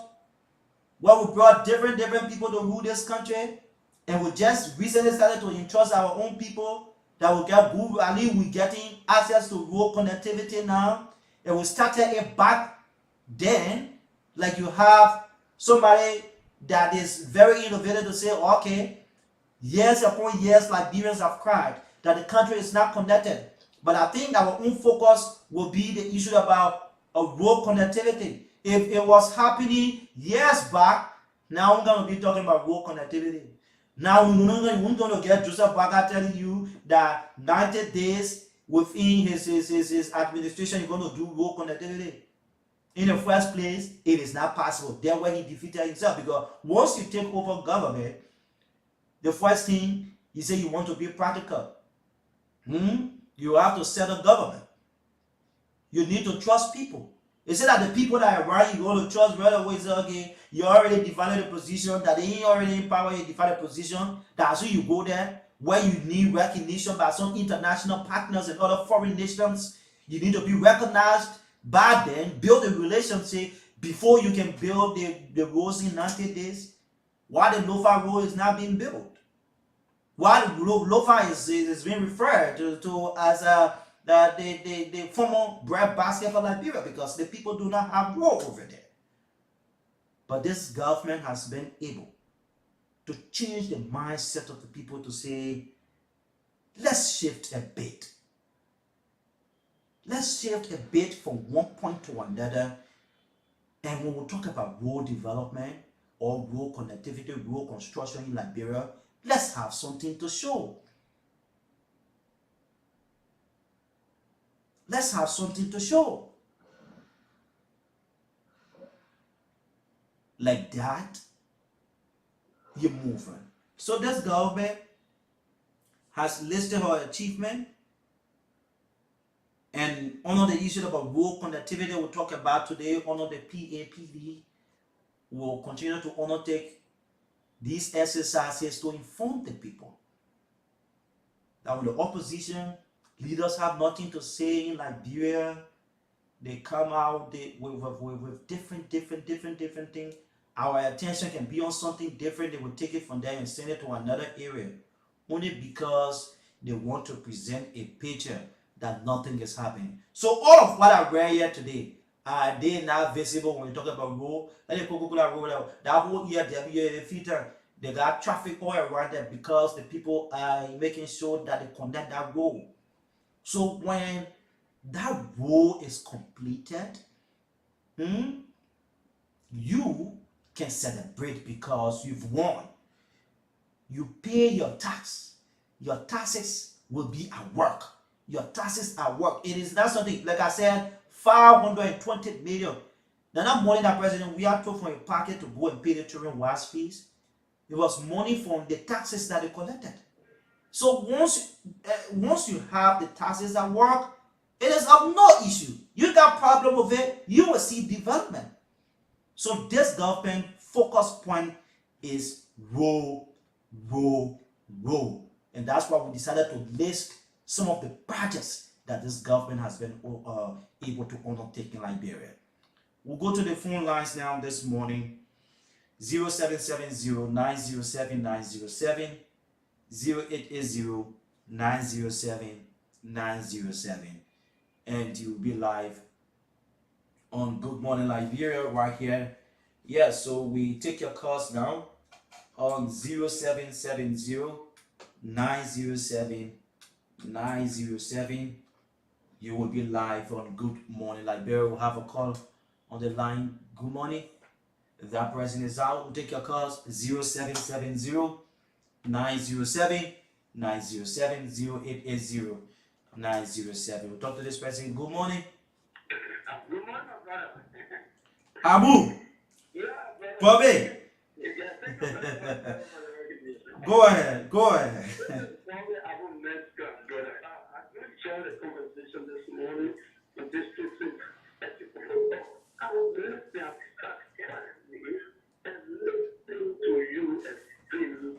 well, we brought different people to rule this country, and we just recently started to entrust our own people that will get good. At least we're getting access to road connectivity now, and we started it back then. Like you have somebody that is very innovative to say, okay, years upon years, Liberians have cried that the country is not connected. But I think our own focus will be the issue about road connectivity. If it was happening years back, now we're going to be talking about road connectivity. Now we're going to get Joseph Baga telling you that 90 days within his administration, he's going to do road connectivity. In the first place, it is not possible. That's where he defeated himself. Because once you take over government, the first thing you say you want to be practical. You have to set a government. You need to trust people. They say that the people that are around you want to trust right away. Say, okay, you already developed a position, that they ain't already in power, you developed a position, that's why you go there, where you need recognition by some international partners and other foreign nations. You need to be recognized by them, build a relationship before you can build the roads in 90 days. Why the Lofa road is not being built? Why the Lofa is being referred to as the former breadbasket for Liberia, because the people do not have road over there. But this government has been able to change the mindset of the people to say, let's shift a bit. Let's shift a bit from one point to another. And when we talk about road development or road connectivity, road construction in Liberia, let's have something to show. Let's have something to show. Like that, you're moving. So this government has listed her achievement. And one of the issues about road connectivity we'll talk about today, one of the PAPD, We will continue to undertake these exercises to inform the people that when the opposition leaders have nothing to say in Liberia, they come out with different things. Our attention can be on something different. They will take it from there and send it to another area, only because they want to present a picture that nothing is happening. So all of what I read here today, are they not visible when you talk about road? Let me go road. That whole year, they got traffic all around there because the people are making sure that they conduct that road. So when that role is completed, you can celebrate because you've won. You pay your tax. Your taxes will be at work. Your taxes at work. It is not something, like I said, 520 million. Now that money that president we have took from your pocket to go and pay the children WAS fees. It was money from the taxes that they collected. So once you have the taxes at work, it is of no issue. You got problem with it, you will see development. So this government focus point is row. And that's why we decided to list some of the projects that this government has been able to undertake in Liberia. We'll go to the phone lines now this morning. 0770-907-907, 0880-907-907. And you'll be live on Good Morning Liberia right here. Yeah, so we take your calls now on 0770-907-907. You will be live on Good Morning Liberia. We'll have a call on the line. Good morning. That person is out. We'll take your calls 0770-907-907, 0880-907. We'll talk to this person. Good morning. Good morning, brother. Abu. Yeah, brother. Bobby. Go ahead. Bobby, Abu Metzger, brother. I enjoyed the conversation this morning with this person. I was listening and listening to you explain,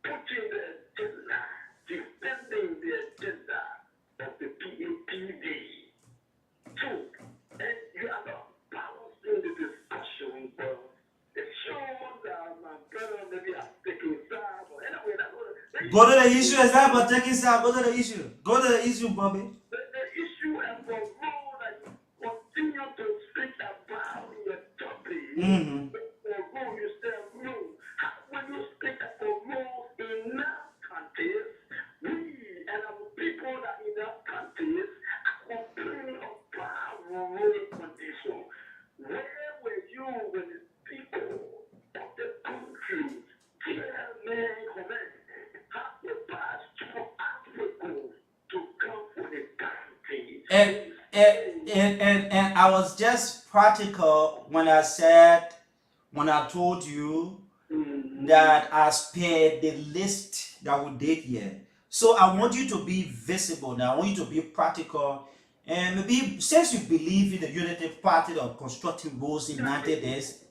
putting the agenda, defending the agenda of the PAPD. Two, and you are not balancing the discussion, but it shows that my brother maybe has taken side, but anyway, Go to the issue. It's not about taking side. Go to the issue. Go to the issue, Bobby. The issue and the rule that you continue to speak about in your topic. Mm-hmm. The rule, you say rule. How will you speak of the rule in our countries? We and our people that in our countries are complaining about rural condition. Where were you when the people of the country, dear men, comment, have the pass from Africa to come for the country? And I was just practical when I told you that I spared the list that we did here. So I want you to be visible now. I want you to be practical. And maybe since you believe in the Unity Party or constructive roles in 90 days,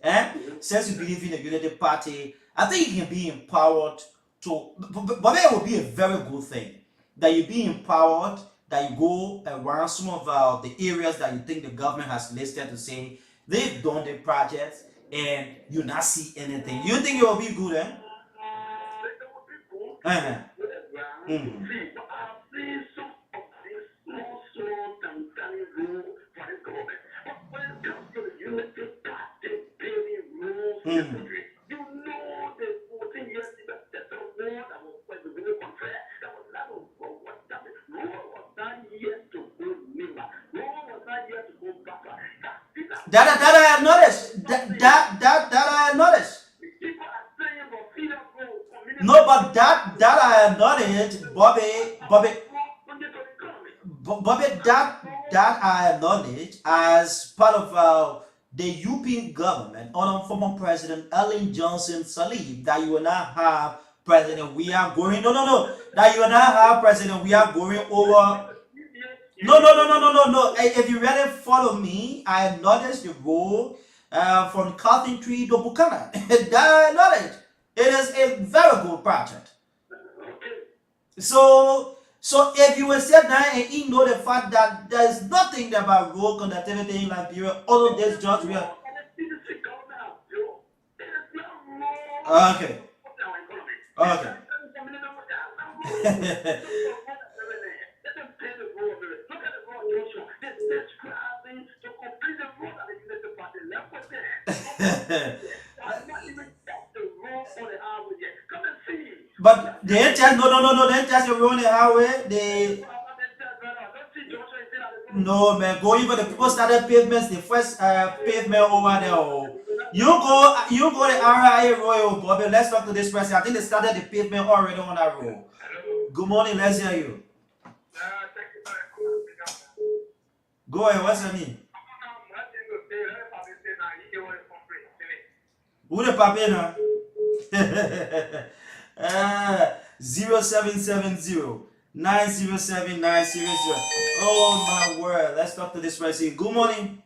since you believe in the Unity Party, I think you can be empowered to, but it will be a very good thing that you be empowered, that you go around some of the areas that you think the government has listed to say they've done the projects and you not see anything. You think it will be good, eh? Uh-huh. Mm-hmm. Mm-hmm. You know the 14 years that the war that was when the war contract, that was that was what that war was not yet to go Nimba. War was not yet to go Baba. That I have noticed. That I have noticed. People are saying for freedom go. No, but that I have noticed, Bobby, that I acknowledge as part of the UP government under former President Ellen Johnson Sirleaf that you will not have President we are going that you will not have President we are going over. No. If you really follow me, I acknowledge the role from Carpentry to Buchanan. That knowledge. It is a very good project. So if you will sit down and you know the fact that there is nothing about road connectivity in Liberia, all of this just we are. Okay. Okay. But they ain't just no, they ain't just run the highway. They no man, go even the people started pavements, the first pavement over there. Oh. You go the RIA Royal Bobby. Let's talk to this person. I think they started the pavement already on that road. Good morning, let's hear you. Go ahead, what's your name? Who the papi now? 0770 Oh my word, let's talk to this person. Good morning.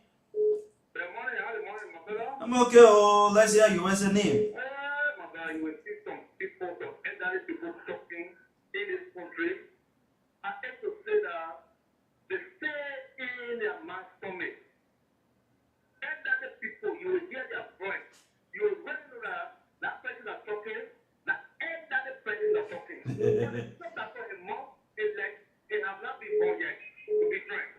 I'm okay. Oh, let's hear you. What's your name? You will see some people, some elderly people talking in this country. I have to say that they stay in their man's stomach. Elderly people, you will hear their voice. You will really know that person is talking, that elderly person is talking. It's not that for a month, it's like they have not been born yet to be frank.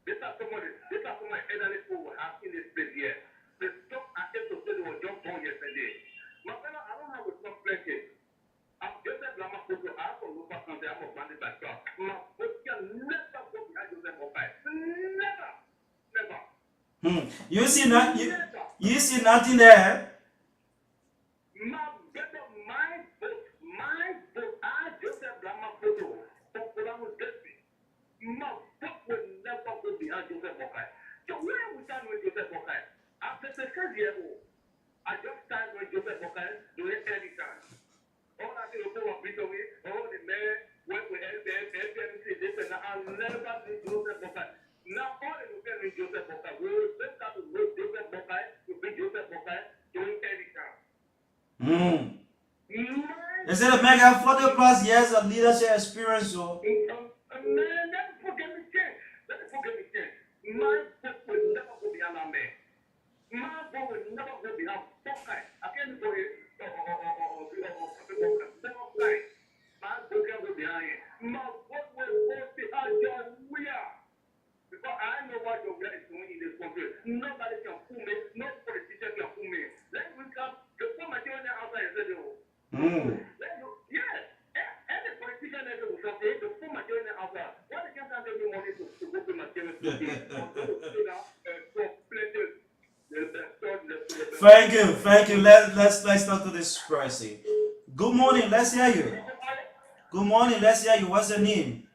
These are some elderly people we have in this place here. The talk I have to say they were just born yesterday. My fellow, I don't have a talk plenty. I'm Joseph Lama Photo. I have a local country. I'm a bandit by truck. My book can never go behind Joseph Okai. Never. Never. You see not you see nothing there. My brother, my book, I Joseph Lama Photo. Popular with Desi. My book will never go behind Joseph Okai. So where we stand with Joseph Okai? After the first year, I just stand with Joseph Okai doing any time. All I think people are beat away, all the men, when we LPMC, this and that, I'll never see Joseph Okai. Now, all the people in Joseph Okai, we will just have to move Joseph Okai to be Joseph Okai doing any time. They said the mega 40 plus years of leadership experience. So. Man, never forget me, change. Never forget me, change. My book will never go behind that man. My book will never go behind Okai. I can't go here. My book can go behind it. My book will go behind your wheel. Because I know what your wheel is doing in this country. Nobody can fool me. No politician can fool me. Let me come. The poor material outside is there. Yes. Any politician that will say the poor material outside. Why they can't have any money to go to material to Thank you. Let's talk to this person. Good morning, let's hear you. Good morning, let's hear you. What's your name?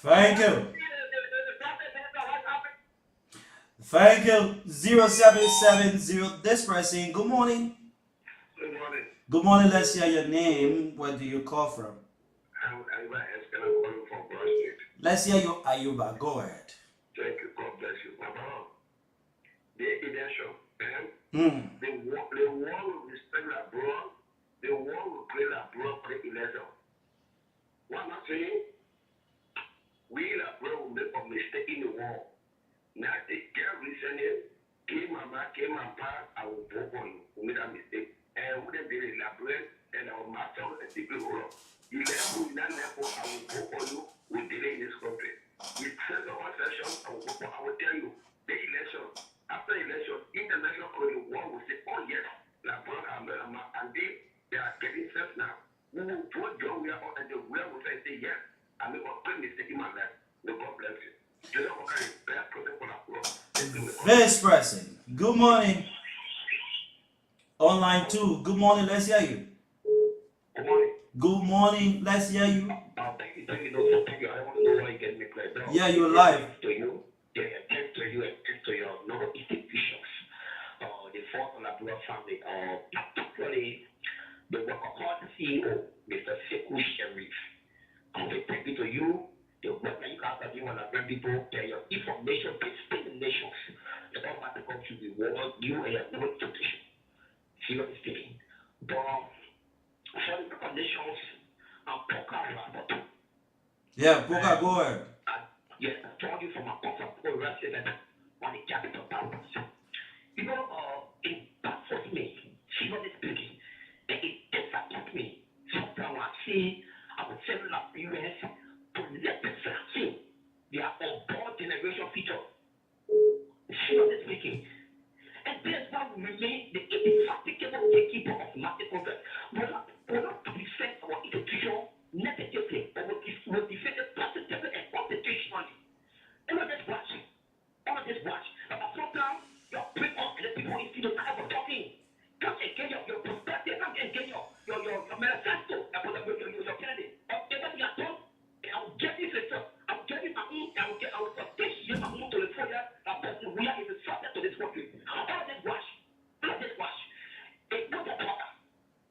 Thank you. Thank you. 0770. This person. Good morning. Good morning. Good morning. Let's hear your name. Where do you call from? I'm calling from Brazil State. Let's hear you, Ayuba. Go ahead. Thank you. God bless you. Baba, the election, Hmm. the war will respect abroad, the war will play abroad for the election. What am I saying? We abroad will make a mistake in the war. Now the girl listening, came mama, came and pa, I will vote for you. Who made that mistake? And wouldn't be elaborate and our master and the people who are. You level, not level, I will vote for you. We delay in this country. It says the one session, I will tell you, the election, after election, international community war will say, oh yes, LeBron and they are getting set now. We will vote John, we are all, and the world will say yes. I make a great mistake in my life. May God bless you. You know what kind of bad person for that world? This person. Good morning. Online too. Good morning. Let's hear you. Good morning. Good morning. Let's hear you. Thank you. No, thank you. I want to know why you get me clear. No, Yeah, you're live. to you, yeah, thanks to you, and thanks to your noble institutions. The fourth on the family, particularly the worker CEO, Mr. Sekou Sharif. Thank you to you. The work that you guys are doing on the people, your information based in the nations. The government country will reward you and your good institution. Seriously speaking. But for the people nations, I'm talking. Yeah, Boca, go ahead. Yes, I told you from a comfortable resident on the capital powers. You know, it baffles me, seriously speaking, that it disappoints me. Sometimes I see our cellular parents to let the vaccine, they are on board generation feature. Seriously speaking. And that's why we remain the indefatigable gatekeeper of market contract. We're not to defend our institution negatively, but we'll defend it positively and constitutionally. All of this watch. Sometimes you're bring up the people instead of ever talking. Come and get your perspective, come and get your manifesto, and put up your candidate. Whatever you are done, I'll get this letter. I'll get it my own, I will this year my own to the fire. We are in the subject to this country. All of this watch. It's not a talker.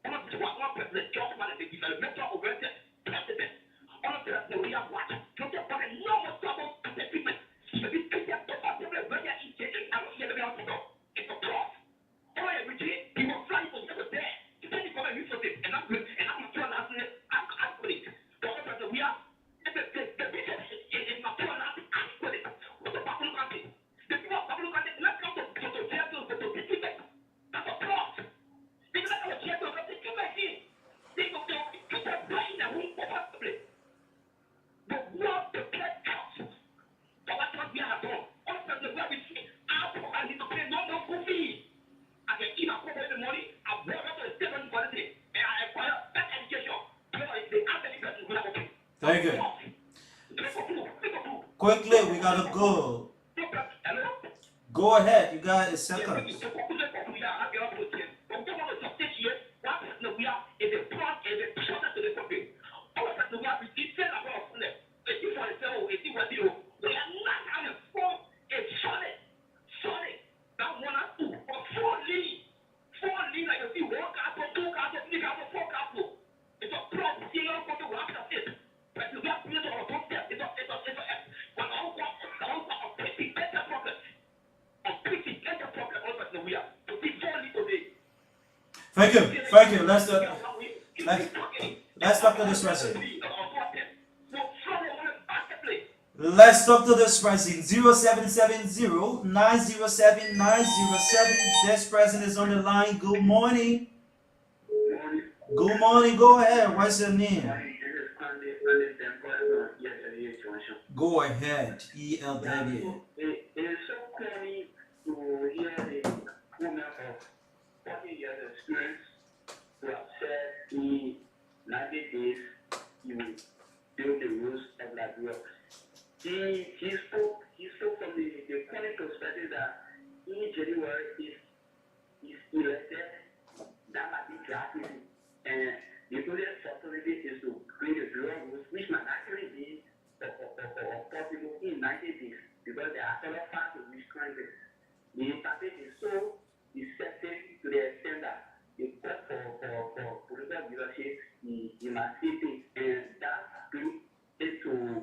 All of this watch, one president, just one of the developmental oriented president. All of this, we are watch. Don't just want to know what's trouble to the people. If you keep them to us, they're ready to eat it. I don't see them out to go. It's a cross. All I ever did, he was flying from there. Then he come and use it. And I'm good. And I'm not sure I'm put it. The other person, we are. The bishop is not sure I'm put it. What's the Bible country? The people of Bible country, let's come to jail to the people. That's a cross. They don't have a jail to the people. They go to the brain and we possibly. The world, the blood counts. So that's what we have done. All of the way we see, I need to pay no more school fees. I can eat my food every morning. I walk up to the seven quality and I acquire that education. The other person will not pay. Thank you. Quickly, we gotta go. Go ahead. You got a second. Thank you. Let's talk to this person. Let's talk to this person. 0770-907-907. This person is on the line. Good morning. Good morning. Go ahead. What's your name? Go ahead. ELW. It is so funny to hear the woman of 40 years experience who have said in 90 days you will build the rules of Liberia. He spoke from the current perspective that in January is elected, that might be drafted, and the only possibility is to create a bureau rules which might actually be possible in 90 days because there are other parts of this country. in my city, and that brings it to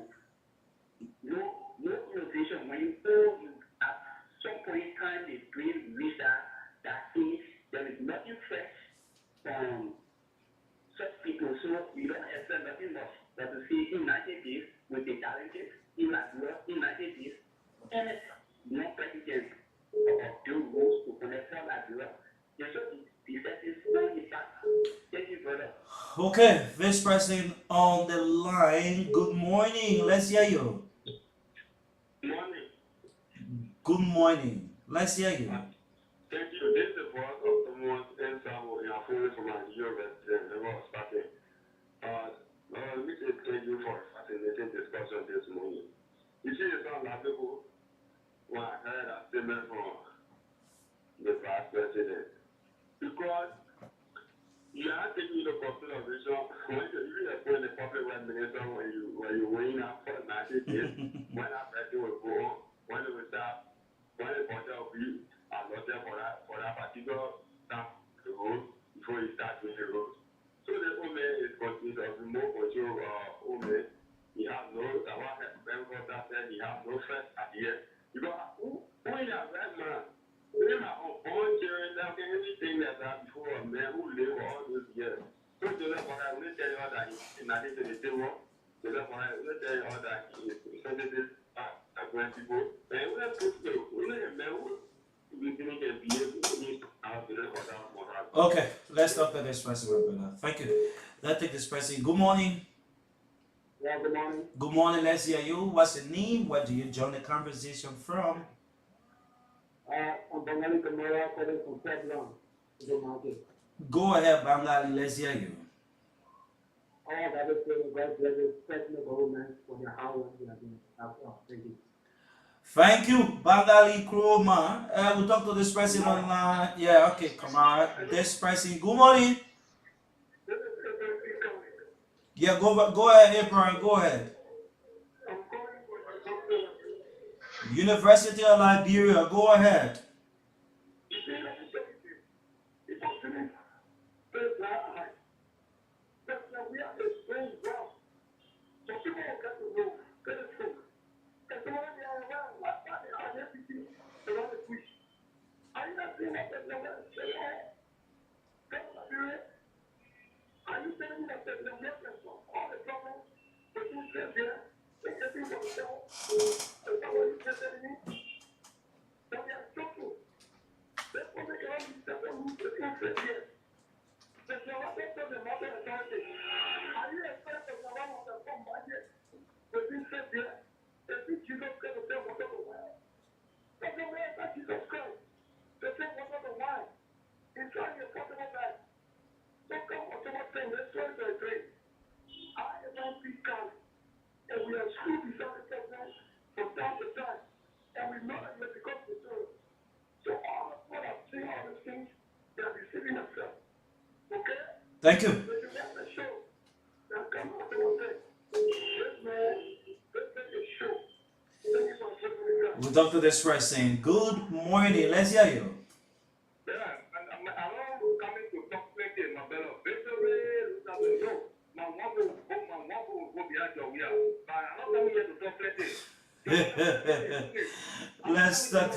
no innovation. When you go, at some point in time, the dream reach that stage, there is nothing fresh from such people. So you don't expect nothing much. But to see in 90 days with the talented in Liberia in 90 days, and no president of the rules to connect for Liberia, there's just the set no impact. Thank you, brother. Okay, Vice President on the line. Good morning. Let's hear you. Morning. Good morning. Let's hear you. Thank you. This is the voice of someone in Sabo in Afro from Nigeria resident and was starting. Let me say thank you for a fascinating discussion this morning. You see, it's unlovable when I heard a statement from the vice president. Because you have to do the consideration when you appoint the public right minister when you win up for 90 days, when that person will go on, when it will start, when the budget will be allotted for that particular time to road before you start doing the road. So the old man is more control woman. He has no that said he has no first idea. Because who is a red man? We are born during that anything like that before a man who live all those years. So to that what I will tell you that in addition to the table, to that what I will tell you that he is sensitive when people and we have put the we have man we didn't get behave out to the other. Okay, let's talk to this person, my brother. Thank you. Let's take this person. Good morning. Yeah, good morning. Good morning. Let's hear you. What's your name? Where do you join the conversation from? I'm Bengali Kamara calling from Fairground, the market. Go ahead, Bangali. Let's hear you. All that is saying God bless the president government for their hard work they are doing. That's all. Thank you. Thank you, Bangali Kroma. We'll talk to this person online. Yeah, okay, come on. This person. Good morning. Yeah, go ahead, Abraham. Go ahead. University of Liberia. Go ahead. Thank you. We'll talk to this person. Good morning. Let's hear you. Let's start.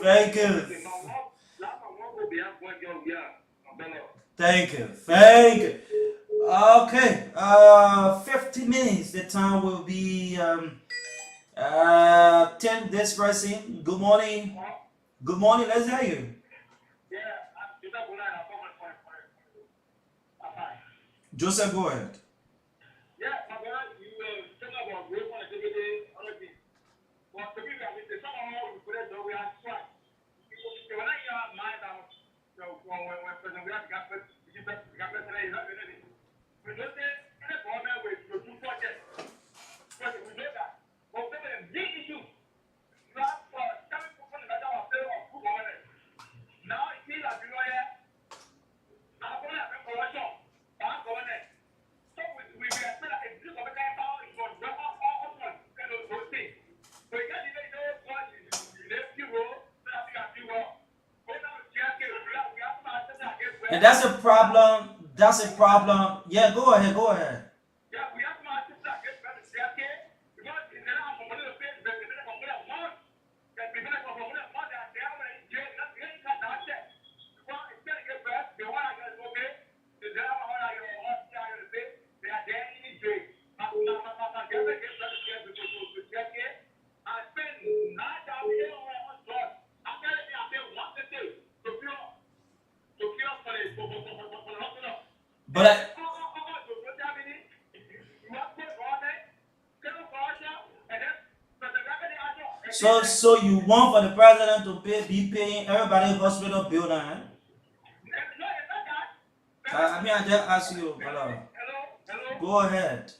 Thank you. Thank you. Thank you. Okay. 50 minutes. The time will be 10 this person. Good morning. Good morning. Let's hear you. Joseph, go ahead. And that's a problem That's a problem. Yeah, go ahead, go ahead. Yeah, we have to ask this that get better. Okay, because in the last one, the face, the people that come with a month, the people that come with a month, they have a jail. That's the cut that check. Because it's going to get bad. The one I got is okay. The drama, what I got, what I got to say, they are there in the jail. But they have to get better to check it. I spend 9,000 years on God. I'm telling you, I pay once a day to feel for the hospital. But I, so you want for the president to be paying everybody hospital bill now? Eh? I mean, I just ask you, brother. Go ahead.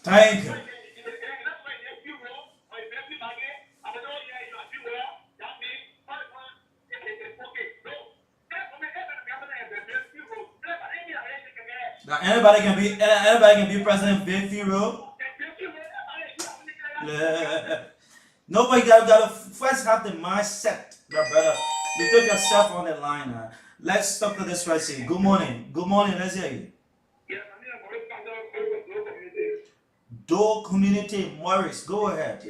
Thank you. Now anybody can be president Vinci Road. Nobody gotta first have the mindset, my brother. You took yourself on the line now. Let's talk to this person. Good morning. Good morning, let's hear you. Door Community Morris, go ahead.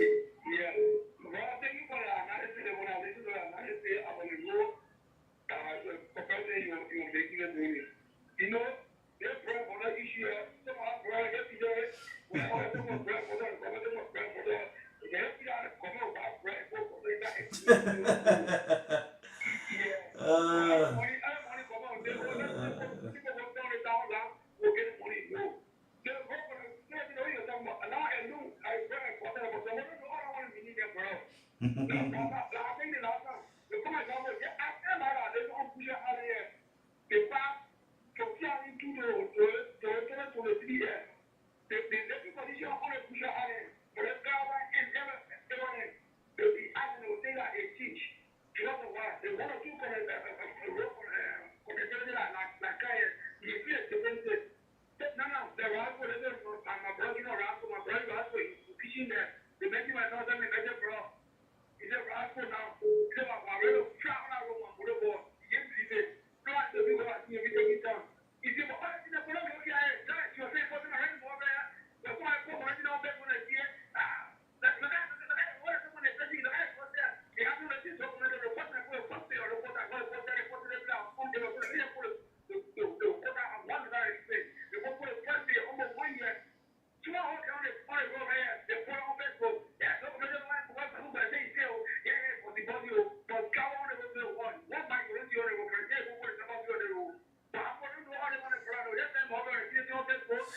uh,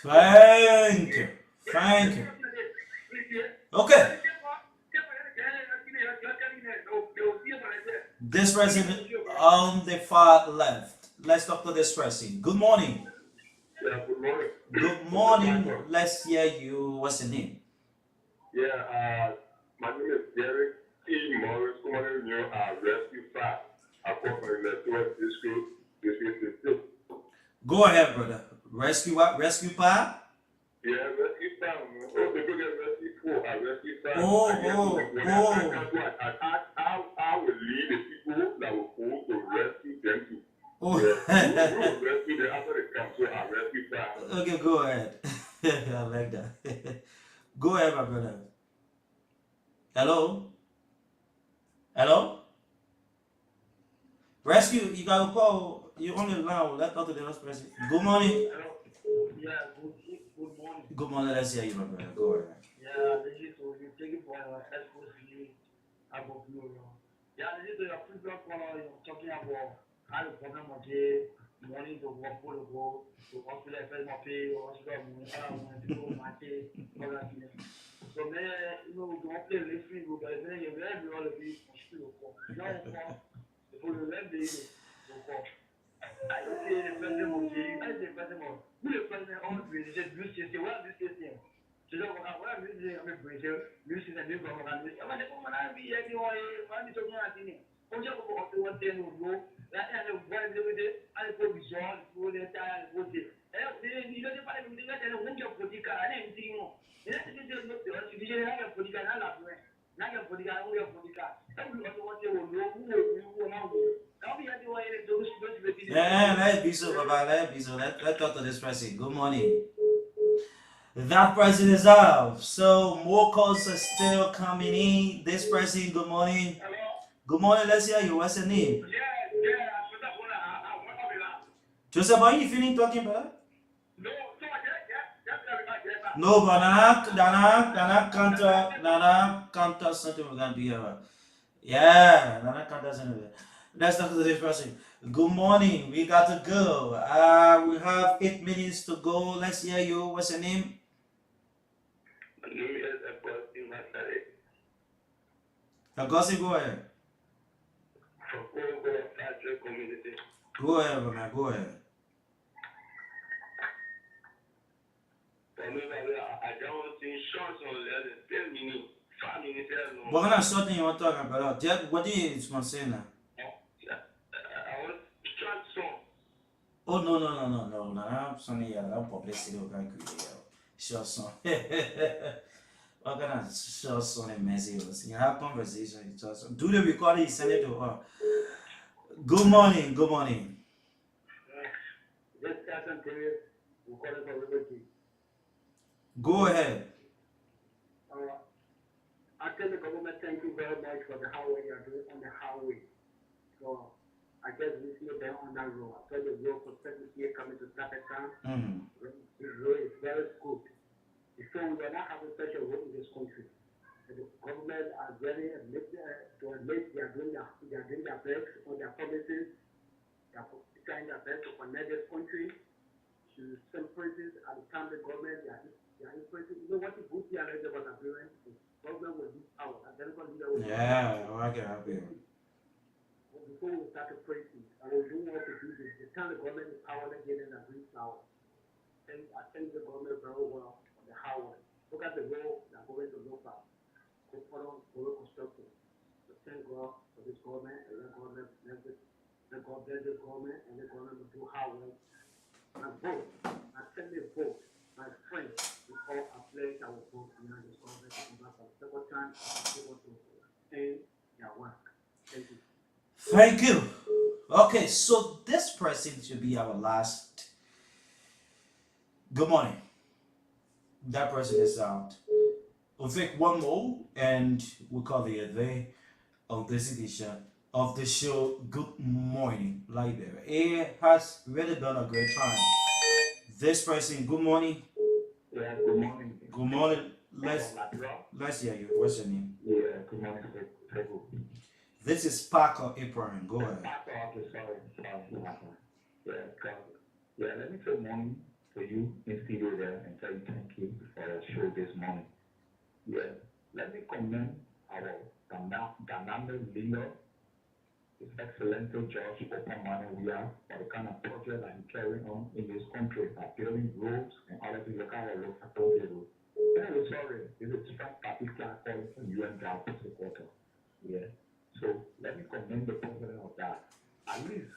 Thank you. Thank you. Okay. This person on the far left. Let's talk to this person. Good morning. Yeah, good morning. Good morning. Let's hear you. What's your name? Yeah, my name is Derek T. Morris, formerly new Rescue 5. I come from the North District. Go ahead, brother. Rescue what? Rescue Pie? Yeah, Rescue 5. Oh, people get Rescue 4. Rescue 5. I will lead the people that will go to rescue them too. Oh. Yeah, we will rescue them after they come. So I Rescue 5. Okay, go ahead. I like that. Go ahead, my brother. Hello? Hello? Rescue, you gotta call. You only loud. Let's talk to the next person. Good morning. Hello. Yeah, good morning. Good morning. Let's hear you, my brother. Go ahead. Yeah, this is so you take it for your SOC about you. Yeah, this is your previous one you're talking about how the problem of the money to work for the go to hospital first my pay or hospital money people might pay all that thing. So man, you know, don't play listening group, but then you very all of you hospital for. Now for the left day go. I say the president of the I say president of who the president of the blue state, what this state? So what I'm using, I'm a Brazil, using a new government. I'm going to be anyway, I'm talking about it. I'm just going to what they know. That kind of one every day, I go beyond for the entire body. You know, the fight with that and won't your political and anything more. That's the reason not the institution have a political and love. Now your political and your political. Every other one they will know who will now. I'll be anyway, those Yeah, let it be so, Baba. Let it be so. Let's talk to this person. Good morning. That person is out. So more calls are still coming in. This person, good morning. Good morning. Let's hear you. What's your name? Joseph, are you feeling talking, brother? No, but Nana counter something we're gonna do here. Yeah, Nana counter something. Let's talk to this person. Good morning. We got to go. We have 8 minutes to go. Let's hear you. What's your name? Agosi, go ahead. Go ahead, man. Go ahead. What kind of something you want to talk about? What do you want to say now? Oh, no. I'm sorry, I'm publicity. Okay, short song. What kind of short song and messages? You have conversation. Do the recording, send it to her. Good morning. Good morning. Go ahead. I tell the government thank you very much for the highway you're doing on the highway. So I guess we see them on that road. I saw the road for 70 years coming to Pakistan. The road is very good. So we are not having such a road in this country. The government are very to admit they are doing their best on their promises. They are trying their best to connect this country to some places at the time the government they are influencing. You know what the good thing about our parents? The government will lose power. And then yeah, I can help you. Before we start to praise it, and we don't want to do this. The time the government is power again and brings power. I thank the government very well on the highway. Look at the road that going to look at. The road construction. So thank God for this government and the government bless this government and the government will do highway. And vote. I send a vote. My friends, we all are pledged our vote behind this government to come back for the second time. They want to end their work. Thank you. Thank you. Okay, so this person should be our last. Good morning. That person is out. We'll take one more and we'll call it a day of this edition of the show. Good morning, Liberia. It has really been a great time. This person, good morning. Yeah, good morning. Good morning. Let's hear you. What's your name? Yeah, good morning. This is Parker Abraham. Go ahead. Okay, sorry. Yeah, let me say morning to you in studio there and tell you thank you for your show this morning. Yeah, let me commend our dynamic leader, His Excellency George Opamani. We are for the kind of project that he's carrying on in this country, like building roads and other things. Look at our local road. Anyway, sorry, this is Frank Papiska calling from UN Drought Supporter. Yeah. So let me commend the president of that. At least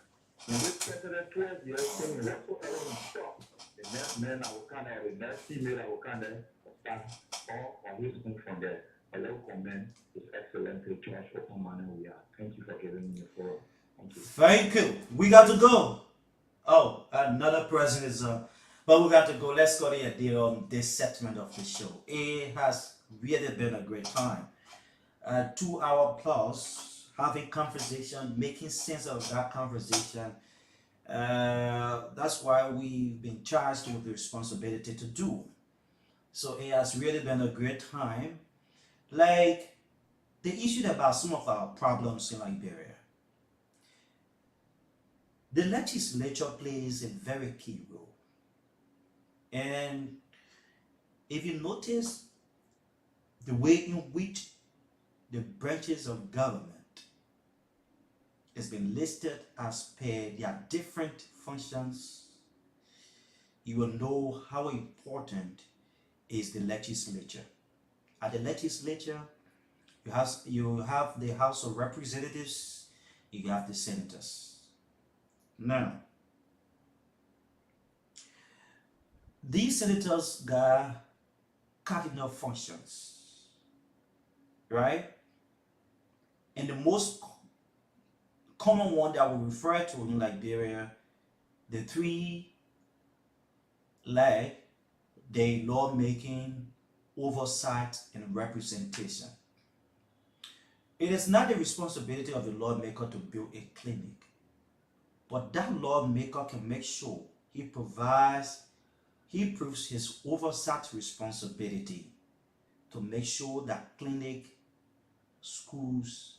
in this president 12 years, saying whatsoever we stop, the next man I will come there, the next female I will come there, start all on his own from there. But let me commend His Excellency George Opamani. We are. Thank you for giving me a forum. Thank you. Thank you. We got to go. Oh, another president is but we got to go. Let's go to deal on this segment of the show. It has really been a great time. 2 hour plus having conversation, making sense of that conversation, That's why we've been charged with the responsibility to do. So it has really been a great time. Like the issue about some of our problems in Liberia, the legislature plays a very key role. And if you notice the way in which the branches of government has been listed as per their different functions, you will know how important is the legislature. At the legislature, you have the House of Representatives, you have the senators. Now, these senators got cardinal functions, right? And the most common one that we refer to in Liberia, the three leg, the lawmaking, oversight, and representation. It is not the responsibility of the lawmaker to build a clinic, but that lawmaker can make sure he proves his oversight responsibility to make sure that clinic, schools,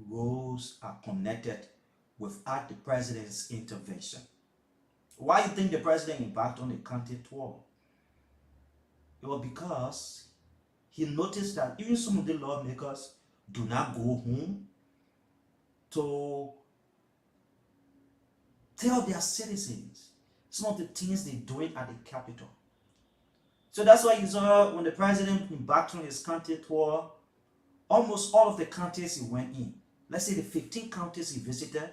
roads are connected without the president's intervention. Why do you think the president embarked on the county tour? It was because he noticed that even some of the lawmakers do not go home to tell their citizens some of the things they're doing at the capital. So that's why you saw when the president embarked on his county tour, almost all of the counties he went in, let's say the 15 counties he visited,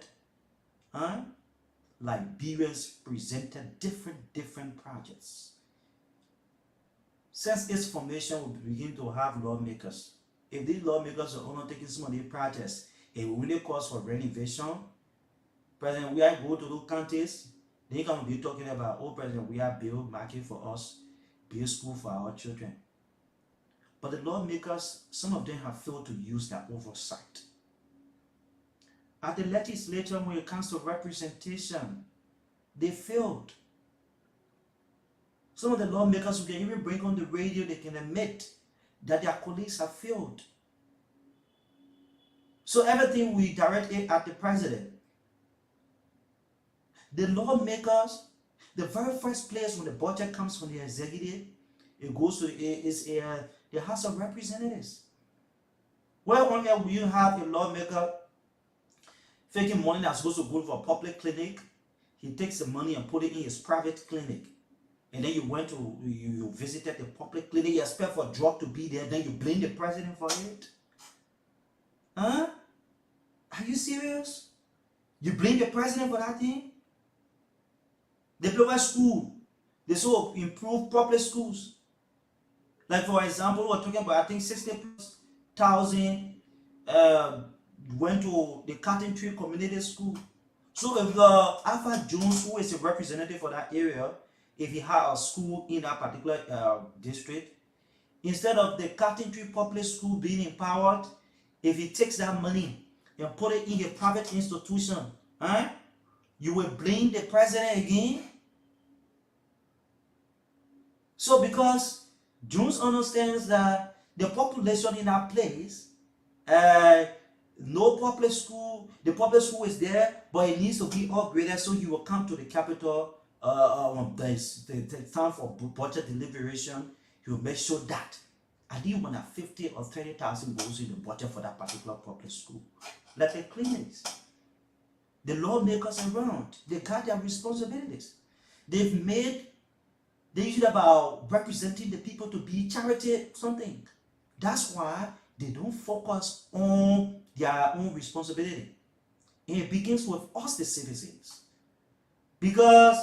Liberians presented different projects. Since its formation, we begin to have lawmakers. If these lawmakers are only taking some of these projects, it will really cause for renovation. President, we are going to those counties, then you can be talking about, oh, President, we are build market for us, build school for our children. But the lawmakers, some of them have failed to use that oversight. At the legislature, when it comes to representation, they failed. Some of the lawmakers who can even bring on the radio, they can admit that their colleagues have failed. So everything we direct it at the president. The lawmakers, the very first place when the budget comes from the executive, it goes to the House of Representatives. Where on earth will you have a lawmaker taking money that's supposed to go for a public clinic? He takes the money and put it in his private clinic. And then you visited the public clinic, you expect for a drug to be there, then you blame the president for it? Huh? Are you serious? You blame the president for that thing? They provide school. They so improve public schools. Like for example, we're talking about I think 60,000 went to the Cotton Tree Community School. So if Alpha Jones, who is a representative for that area, if he had a school in that particular district, instead of the Cotton Tree Public School being empowered, if he takes that money and put it in a private institution, you will blame the president again? So because Jones understands that the population in that place, no public school, the public school is there, but it needs to be upgraded, so you will come to the capital the time for budget deliberation. He will make sure that I didn't want 50 or 30,000 goes in the budget for that particular public school. Like the clinics. The lawmakers around, they got their responsibilities. They've made the issue about representing the people to be charity something. That's why they don't focus on their own responsibility. And it begins with us, the citizens. Because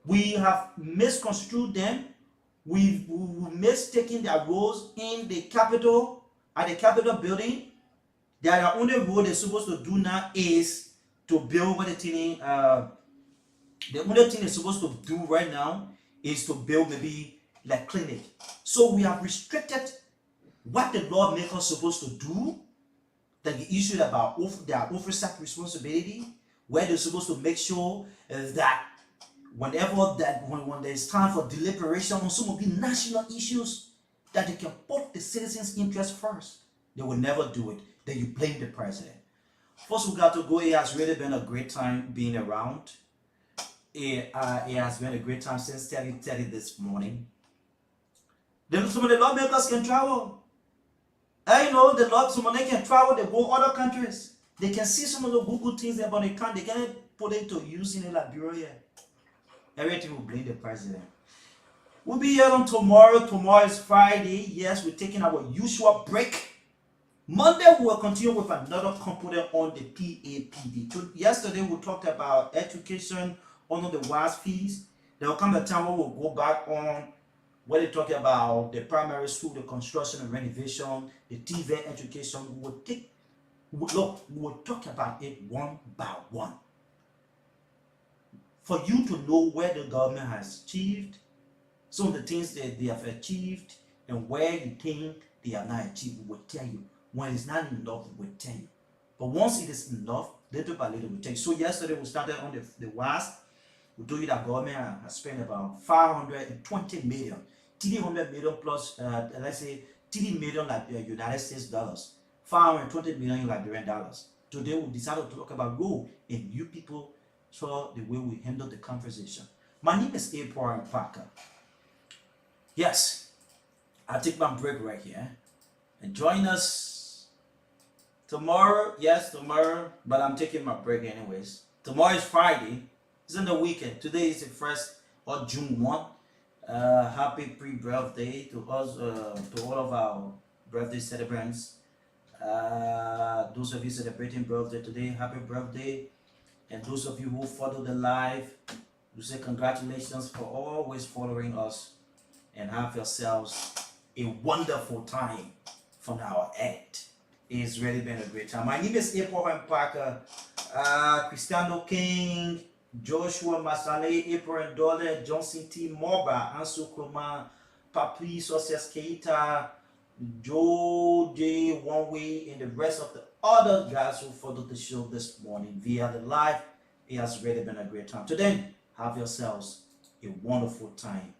we have misconstrued them, we've mistaken their roles in the capital, at the Capitol building. Their only role they're supposed to do now is to build what the only thing they're supposed to do right now is to build maybe like clinic. So we have restricted what the lawmakers are supposed to do, like the issue about their oversight responsibility. where they're supposed to make sure that when there's time for deliberation on some of the national issues, that they can put the citizens' interest first. They will never do it. Then you blame the president. First, we got to go. It has really been a great time being around. It has been a great time since 30:30 this morning. Then some of the lawmakers can travel. I know the law, some of them can travel, they go other countries. They can see some of the good things there, but they can't put it to use in Liberia. Everything will blame the president. We'll be here on tomorrow. Tomorrow is Friday. Yes, we're taking our usual break. Monday, we will continue with another component on the PAPD. Yesterday, we talked about education under the WAS fees. There will come a time where we'll go back on where they talk about the primary school, the construction and renovation, the TVET education. We will talk about it one by one. For you to know where the government has achieved, some of the things that they have achieved, and where you think they have not achieved, we will tell you. When it's not enough, we will tell you. But once it is enough, little by little, we tell you. So yesterday we started on the WASP. We told you that government has spent about 520 million, 300 million plus, let's say 3 million like United States dollars, 520 million Liberian dollars. Today we decided to talk about gold, and you people saw the way we handled the conversation. My name is April Parker. Yes, I'll take my break right here and join us tomorrow. Yes, tomorrow, but I'm taking my break anyways. Tomorrow is Friday. It's in the weekend. Today is the 1st of June 1. Happy pre-birthday to us, to all of our birthday celebrants. Those of you celebrating birthday today, happy birthday. And those of you who follow the live, we say congratulations for always following us, and have yourselves a wonderful time from our end. It's really been a great time. My name is April Parker, Cristiano King, Joshua Masale, April Dole, Johnson T. Morba, Ansu Kroma, Papi Sosias Keita, Joe J. One Way, and the rest of the other guys who followed the show this morning via the live. It has really been a great time. Today, have yourselves a wonderful time